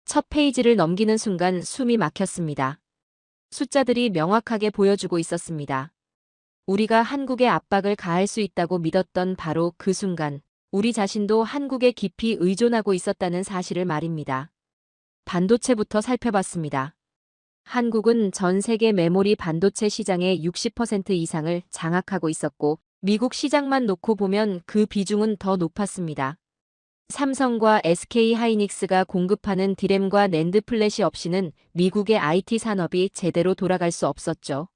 첫 페이지를 넘기는 순간 숨이 막혔습니다. 숫자들이 명확하게 보여주고 있었습니다. 우리가 한국에 압박을 가할 수 있다고 믿었던 바로 그 순간 우리 자신도 한국에 깊이 의존하고 있었다는 사실을 말입니다. 반도체부터 살펴봤습니다. 한국은 전 세계 메모리 반도체 시장의 60% 이상을 장악하고 있었고 미국 시장만 놓고 보면 그 비중은 더 높았습니다. 삼성과 SK 하이닉스가 공급하는 디램과 낸드 플래시 없이는 미국의 IT 산업이 제대로 돌아갈 수 없었죠.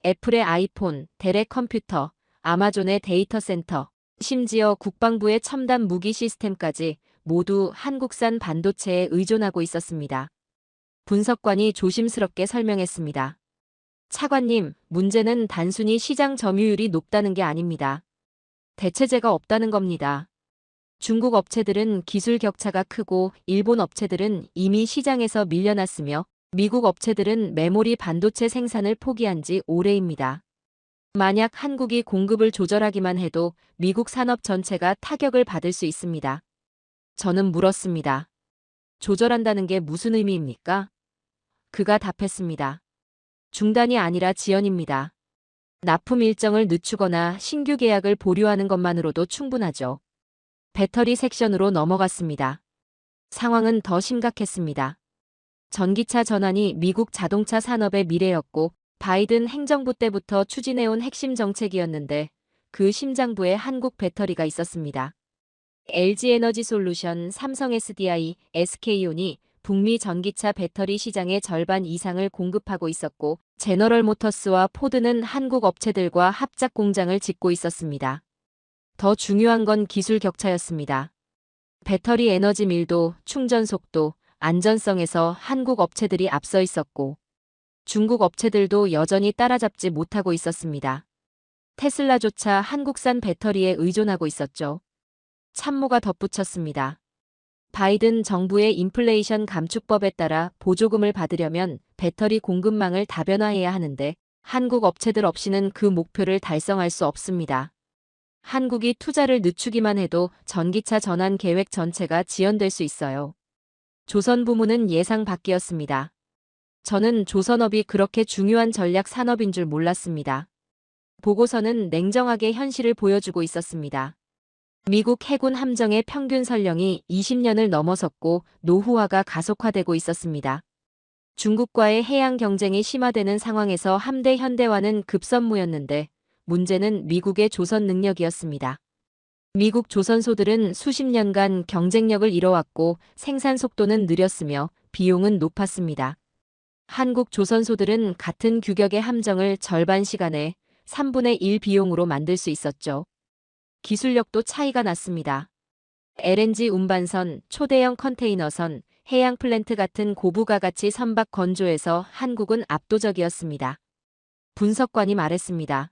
애플의 아이폰, 델의 컴퓨터, 아마존의 데이터 센터, 심지어 국방부의 첨단 무기 시스템까지 모두 한국산 반도체에 의존하고 있었습니다. 분석관이 조심스럽게 설명했습니다. 차관님, 문제는 단순히 시장 점유율이 높다는 게 아닙니다. 대체제가 없다는 겁니다. 중국 업체들은 기술 격차가 크고 일본 업체들은 이미 시장에서 밀려났으며 미국 업체들은 메모리 반도체 생산을 포기한 지 오래입니다. 만약 한국이 공급을 조절하기만 해도 미국 산업 전체가 타격을 받을 수 있습니다. 저는 물었습니다. 조절한다는 게 무슨 의미입니까? 그가 답했습니다. 중단이 아니라 지연입니다. 납품 일정을 늦추거나 신규 계약을 보류하는 것만으로도 충분하죠. 배터리 섹션으로 넘어갔습니다. 상황은 더 심각했습니다. 전기차 전환이 미국 자동차 산업의 미래였고 바이든 행정부 때부터 추진해온 핵심 정책이었는데 그 심장부에 한국 배터리가 있었습니다. LG에너지솔루션, 삼성 SDI, SK온이 북미 전기차 배터리 시장의 절반 이상을 공급하고 있었고 제너럴모터스와 포드는 한국 업체들과 합작 공장을 짓고 있었습니다. 더 중요한 건 기술 격차였습니다. 배터리 에너지 밀도, 충전 속도, 안전성에서 한국 업체들이 앞서 있었고 중국 업체들도 여전히 따라잡지 못하고 있었습니다. 테슬라조차 한국산 배터리에 의존하고 있었죠. 참모가 덧붙였습니다. 바이든 정부의 인플레이션 감축법에 따라 보조금을 받으려면 배터리 공급망을 다변화해야 하는데 한국 업체들 없이는 그 목표를 달성할 수 없습니다. 한국이 투자를 늦추기만 해도 전기차 전환 계획 전체가 지연될 수 있어요. 조선 부문은 예상 밖이었습니다. 저는 조선업이 그렇게 중요한 전략 산업인 줄 몰랐습니다. 보고서는 냉정하게 현실을 보여주고 있었습니다. 미국 해군 함정의 평균 선령이 20년을 넘어섰고 노후화가 가속화되고 있었습니다. 중국과의 해양 경쟁이 심화되는 상황에서 함대 현대화는 급선무였는데 문제는 미국의 조선 능력이었습니다. 미국 조선소들은 수십 년간 경쟁력을 잃어왔고 생산 속도는 느렸으며 비용은 높았습니다. 한국 조선소들은 같은 규격의 함정을 절반 시간에 3분의 1 비용으로 만들 수 있었죠. 기술력도 차이가 났습니다. LNG 운반선, 초대형 컨테이너선, 해양 플랜트 같은 고부가 가치 선박 건조에서 한국은 압도적이었습니다. 분석관이 말했습니다.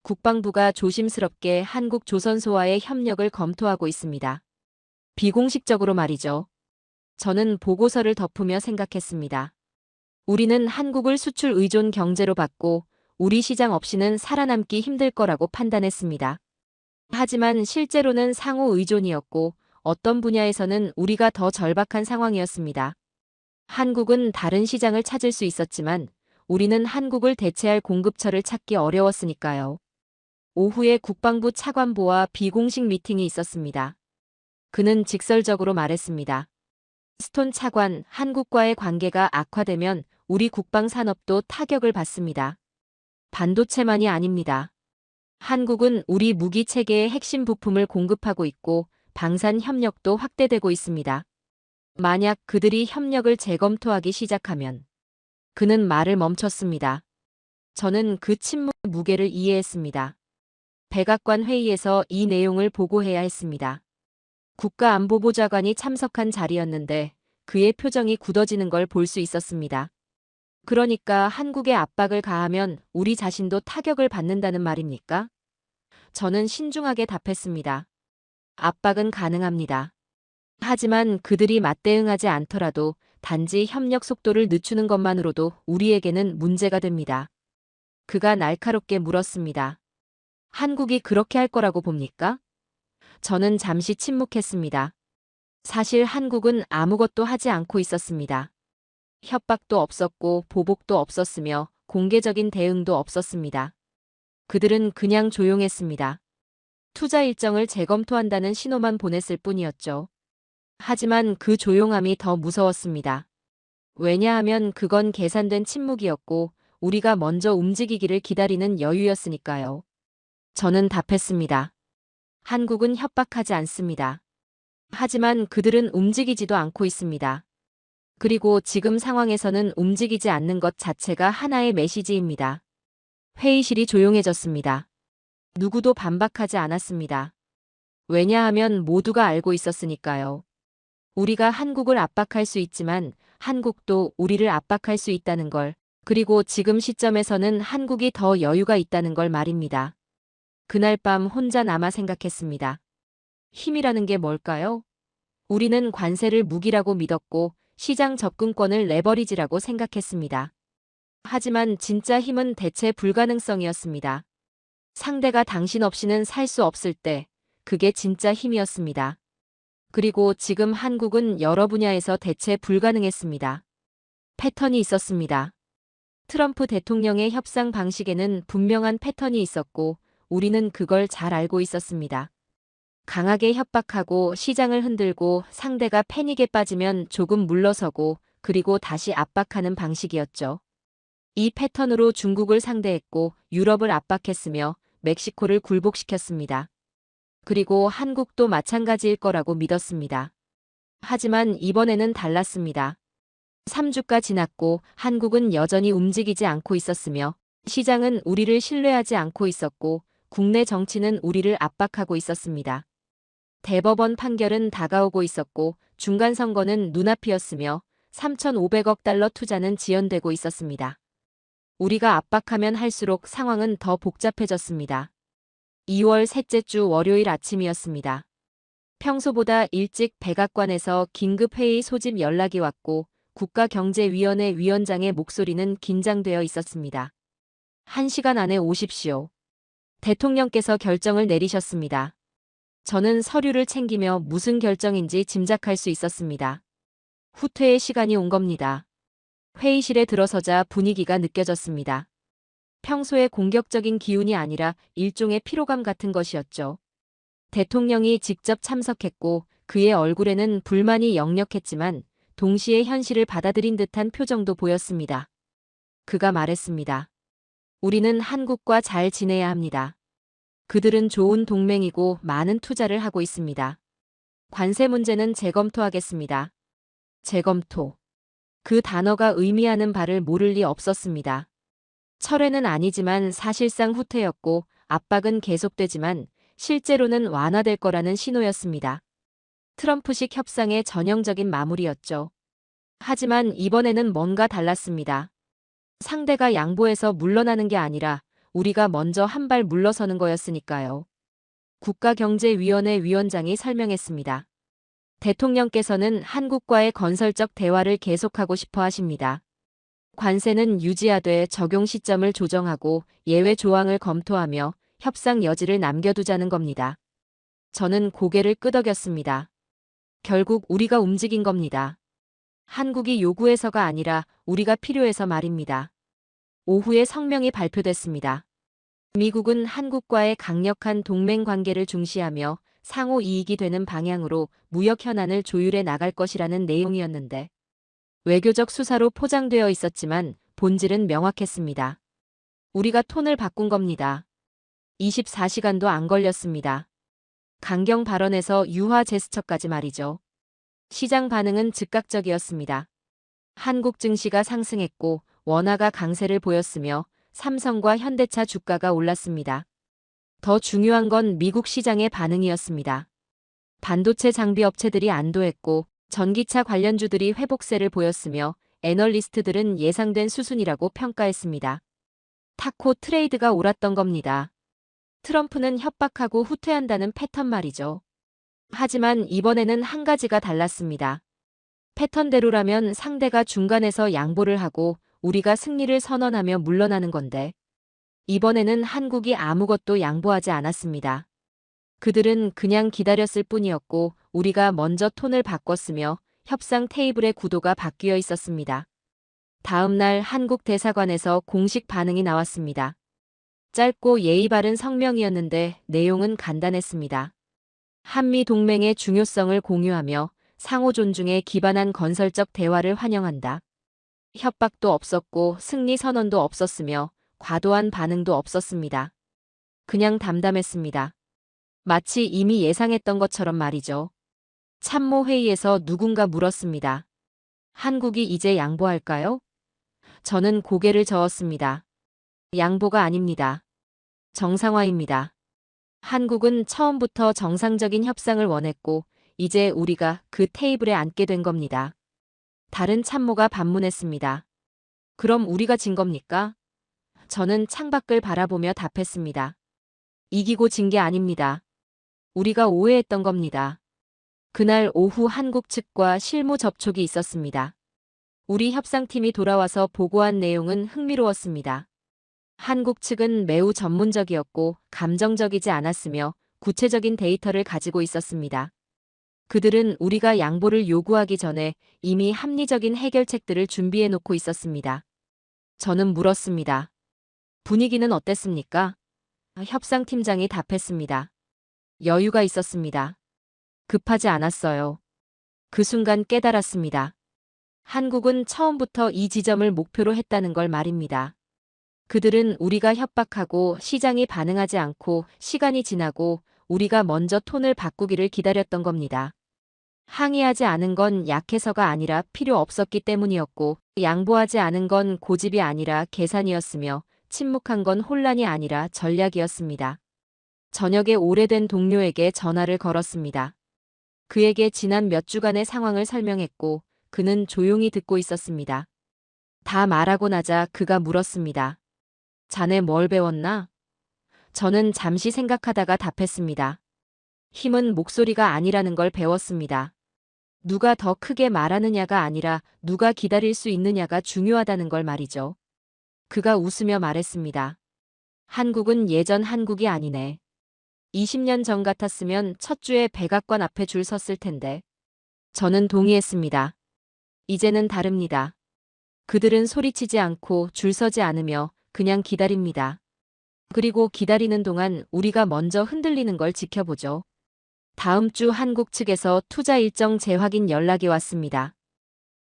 국방부가 조심스럽게 한국 조선소와의 협력을 검토하고 있습니다. 비공식적으로 말이죠. 저는 보고서를 덮으며 생각했습니다. 우리는 한국을 수출 의존 경제로 봤고 우리 시장 없이는 살아남기 힘들 거라고 판단했습니다. 하지만 실제로는 상호 의존이었고 어떤 분야에서는 우리가 더 절박한 상황이었습니다. 한국은 다른 시장을 찾을 수 있었지만 우리는 한국을 대체할 공급처를 찾기 어려웠으니까요. 오후에 국방부 차관보와 비공식 미팅이 있었습니다. 그는 직설적으로 말했습니다. 스톤 차관, 한국과의 관계가 악화되면 우리 국방 산업도 타격을 받습니다. 반도체만이 아닙니다. 한국은 우리 무기 체계의 핵심 부품을 공급하고 있고 방산 협력도 확대되고 있습니다. 만약 그들이 협력을 재검토하기 시작하면 그는 말을 멈췄습니다. 저는 그 침묵의 무게를 이해했습니다. 백악관 회의에서 이 내용을 보고해야 했습니다. 국가안보보좌관이 참석한 자리였는데 그의 표정이 굳어지는 걸 볼 수 있었습니다. 그러니까 한국에 압박을 가하면 우리 자신도 타격을 받는다는 말입니까? 저는 신중하게 답했습니다. 압박은 가능합니다. 하지만 그들이 맞대응하지 않더라도 단지 협력 속도를 늦추는 것만으로도 우리에게는 문제가 됩니다. 그가 날카롭게 물었습니다. 한국이 그렇게 할 거라고 봅니까? 저는 잠시 침묵했습니다. 사실 한국은 아무것도 하지 않고 있었습니다. 협박도 없었고 보복도 없었으며 공개적인 대응도 없었습니다. 그들은 그냥 조용했습니다. 투자 일정을 재검토한다는 신호만 보냈을 뿐이었죠. 하지만 그 조용함이 더 무서웠습니다. 왜냐하면 그건 계산된 침묵이었고 우리가 먼저 움직이기를 기다리는 여유였으니까요. 저는 답했습니다. 한국은 협박하지 않습니다. 하지만 그들은 움직이지도 않고 있습니다. 그리고 지금 상황에서는 움직이지 않는 것 자체가 하나의 메시지입니다. 회의실이 조용해졌습니다. 누구도 반박하지 않았습니다. 왜냐하면 모두가 알고 있었으니까요. 우리가 한국을 압박할 수 있지만 한국도 우리를 압박할 수 있다는 걸, 그리고 지금 시점에서는 한국이 더 여유가 있다는 걸 말입니다. 그날 밤 혼자 남아 생각했습니다. 힘이라는 게 뭘까요? 우리는 관세를 무기라고 믿었고 시장 접근권을 레버리지라고 생각했습니다. 하지만 진짜 힘은 대체 불가능성이었습니다. 상대가 당신 없이는 살 수 없을 때 그게 진짜 힘이었습니다. 그리고 지금 한국은 여러 분야에서 대체 불가능했습니다. 패턴이 있었습니다. 트럼프 대통령의 협상 방식에는 분명한 패턴이 있었고 우리는 그걸 잘 알고 있었습니다. 강하게 협박하고 시장을 흔들고 상대가 패닉에 빠지면 조금 물러서고 그리고 다시 압박하는 방식이었죠. 이 패턴으로 중국을 상대했고 유럽을 압박했으며 멕시코를 굴복시켰습니다. 그리고 한국도 마찬가지일 거라고 믿었습니다. 하지만 이번에는 달랐습니다. 3주가 지났고 한국은 여전히 움직이지 않고 있었으며 시장은 우리를 신뢰하지 않고 있었고 국내 정치는 우리를 압박하고 있었습니다. 대법원 판결은 다가오고 있었고 중간선거는 눈앞이었으며 3,500억 달러 투자는 지연되고 있었습니다. 우리가 압박하면 할수록 상황은 더 복잡해졌습니다. 2월 셋째 주 월요일 아침이었습니다. 평소보다 일찍 백악관에서 긴급회의 소집 연락이 왔고 국가경제위원회 위원장의 목소리는 긴장되어 있었습니다. 1시간 안에 오십시오. 대통령께서 결정을 내리셨습니다. 저는 서류를 챙기며 무슨 결정인지 짐작할 수 있었습니다. 후퇴의 시간이 온 겁니다. 회의실에 들어서자 분위기가 느껴졌습니다. 평소의 공격적인 기운이 아니라 일종의 피로감 같은 것이었죠. 대통령이 직접 참석했고 그의 얼굴에는 불만이 역력했지만 동시에 현실을 받아들인 듯한 표정도 보였습니다. 그가 말했습니다. 우리는 한국과 잘 지내야 합니다. 그들은 좋은 동맹이고 많은 투자를 하고 있습니다. 관세 문제는 재검토하겠습니다. 재검토. 그 단어가 의미하는 바를 모를 리 없었습니다. 철회는 아니지만 사실상 후퇴였고 압박은 계속되지만 실제로는 완화될 거라는 신호였습니다. 트럼프식 협상의 전형적인 마무리였죠. 하지만 이번에는 뭔가 달랐습니다. 상대가 양보해서 물러나는 게 아니라 우리가 먼저 한 발 물러서는 거였으니까요. 국가경제위원회 위원장이 설명했습니다. 대통령께서는 한국과의 건설적 대화를 계속하고 싶어 하십니다. 관세는 유지하되 적용 시점을 조정하고 예외 조항을 검토하며 협상 여지를 남겨두자는 겁니다. 저는 고개를 끄덕였습니다. 결국 우리가 움직인 겁니다. 한국이 요구해서가 아니라 우리가 필요해서 말입니다. 오후에 성명이 발표됐습니다. 미국은 한국과의 강력한 동맹 관계를 중시하며 상호 이익이 되는 방향으로 무역 현안을 조율해 나갈 것이라는 내용이었는데 외교적 수사로 포장되어 있었지만 본질은 명확했습니다. 우리가 톤을 바꾼 겁니다. 24시간도 안 걸렸습니다. 강경 발언에서 유화 제스처까지 말이죠. 시장 반응은 즉각적이었습니다. 한국 증시가 상승했고 원화가 강세를 보였으며 삼성과 현대차 주가가 올랐습니다. 더 중요한 건 미국 시장의 반응이었습니다. 반도체 장비 업체들이 안도했고 전기차 관련주들이 회복세를 보였으며 애널리스트들은 예상된 수순이라고 평가했습니다. 타코 트레이드가 옳았던 겁니다. 트럼프는 협박하고 후퇴한다는 패턴 말이죠. 하지만 이번에는 한 가지가 달랐습니다. 패턴대로라면 상대가 중간에서 양보를 하고 우리가 승리를 선언하며 물러나는 건데 이번에는 한국이 아무것도 양보하지 않았습니다. 그들은 그냥 기다렸을 뿐이었고 우리가 먼저 톤을 바꿨으며 협상 테이블의 구도가 바뀌어 있었습니다. 다음 날 한국 대사관에서 공식 반응이 나왔습니다. 짧고 예의 바른 성명이었는데 내용은 간단했습니다. 한미 동맹의 중요성을 공유하며 상호 존중에 기반한 건설적 대화를 환영한다. 협박도 없었고 승리 선언도 없었으며 과도한 반응도 없었습니다. 그냥 담담했습니다. 마치 이미 예상했던 것처럼 말이죠. 참모회의에서 누군가 물었습니다. 한국이 이제 양보할까요? 저는 고개를 저었습니다. 양보가 아닙니다. 정상화입니다. 한국은 처음부터 정상적인 협상을 원했고 이제 우리가 그 테이블에 앉게 된 겁니다. 다른 참모가 반문했습니다. 그럼 우리가 진 겁니까? 저는 창밖을 바라보며 답했습니다. 이기고 진 게 아닙니다. 우리가 오해했던 겁니다. 그날 오후 한국 측과 실무 접촉이 있었습니다. 우리 협상팀이 돌아와서 보고한 내용은 흥미로웠습니다. 한국 측은 매우 전문적이었고 감정적이지 않았으며 구체적인 데이터를 가지고 있었습니다. 그들은 우리가 양보를 요구하기 전에 이미 합리적인 해결책들을 준비해 놓고 있었습니다. 저는 물었습니다. 분위기는 어땠습니까? 협상팀장이 답했습니다. 여유가 있었습니다. 급하지 않았어요. 그 순간 깨달았습니다. 한국은 처음부터 이 지점을 목표로 했다는 걸 말입니다. 그들은 우리가 협박하고 시장이 반응하지 않고 시간이 지나고 우리가 먼저 톤을 바꾸기를 기다렸던 겁니다. 항의하지 않은 건 약해서가 아니라 필요 없었기 때문이었고, 양보하지 않은 건 고집이 아니라 계산이었으며, 침묵한 건 혼란이 아니라 전략이었습니다. 저녁에 오래된 동료에게 전화를 걸었습니다. 그에게 지난 몇 주간의 상황을 설명했고, 그는 조용히 듣고 있었습니다. 다 말하고 나자 그가 물었습니다. 자네 뭘 배웠나? 저는 잠시 생각하다가 답했습니다. 힘은 목소리가 아니라는 걸 배웠습니다. 누가 더 크게 말하느냐가 아니라 누가 기다릴 수 있느냐가 중요하다는 걸 말이죠. 그가 웃으며 말했습니다. 한국은 예전 한국이 아니네. 20년 전 같았으면 첫 주에 백악관 앞에 줄 섰을 텐데. 저는 동의했습니다. 이제는 다릅니다. 그들은 소리치지 않고 줄 서지 않으며 그냥 기다립니다. 그리고 기다리는 동안 우리가 먼저 흔들리는 걸 지켜보죠. 다음 주 한국 측에서 투자 일정 재확인 연락이 왔습니다.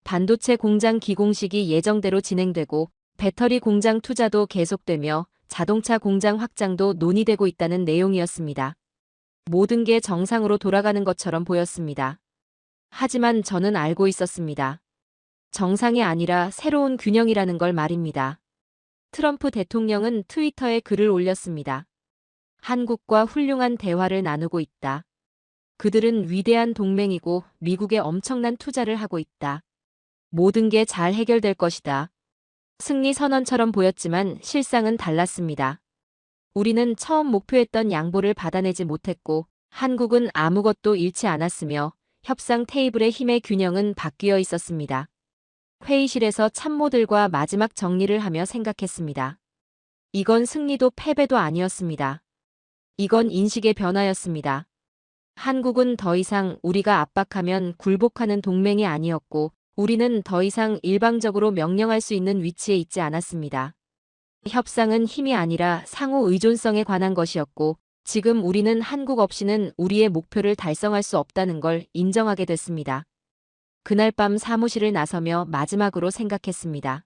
반도체 공장 기공식이 예정대로 진행되고 배터리 공장 투자도 계속되며 자동차 공장 확장도 논의되고 있다는 내용이었습니다. 모든 게 정상으로 돌아가는 것처럼 보였습니다. 하지만 저는 알고 있었습니다. 정상이 아니라 새로운 균형이라는 걸 말입니다. 트럼프 대통령은 트위터에 글을 올렸습니다. 한국과 훌륭한 대화를 나누고 있다. 그들은 위대한 동맹이고 미국에 엄청난 투자를 하고 있다. 모든 게 잘 해결될 것이다. 승리 선언처럼 보였지만 실상은 달랐습니다. 우리는 처음 목표했던 양보를 받아내지 못했고 한국은 아무것도 잃지 않았으며 협상 테이블의 힘의 균형은 바뀌어 있었습니다. 회의실에서 참모들과 마지막 정리를 하며 생각했습니다. 이건 승리도 패배도 아니었습니다. 이건 인식의 변화였습니다. 한국은 더 이상 우리가 압박하면 굴복하는 동맹이 아니었고 우리는 더 이상 일방적으로 명령할 수 있는 위치에 있지 않았습니다. 협상은 힘이 아니라 상호 의존성에 관한 것이었고 지금 우리는 한국 없이는 우리의 목표를 달성할 수 없다는 걸 인정하게 됐습니다. 그날 밤 사무실을 나서며 마지막으로 생각했습니다.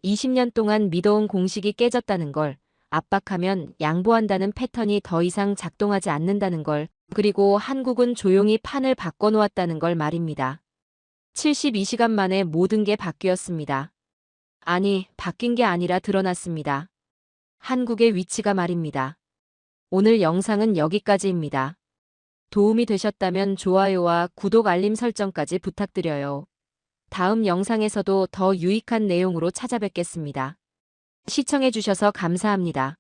20년 동안 믿어온 공식이 깨졌다는 걸, 압박하면 양보한다는 패턴이 더 이상 작동하지 않는다는 걸, 그리고 한국은 조용히 판을 바꿔놓았다는 걸 말입니다. 72시간 만에 모든 게 바뀌었습니다. 아니, 바뀐 게 아니라 드러났습니다. 한국의 위치가 말입니다. 오늘 영상은 여기까지입니다. 도움이 되셨다면 좋아요와 구독 알림 설정까지 부탁드려요. 다음 영상에서도 더 유익한 내용으로 찾아뵙겠습니다. 시청해주셔서 감사합니다.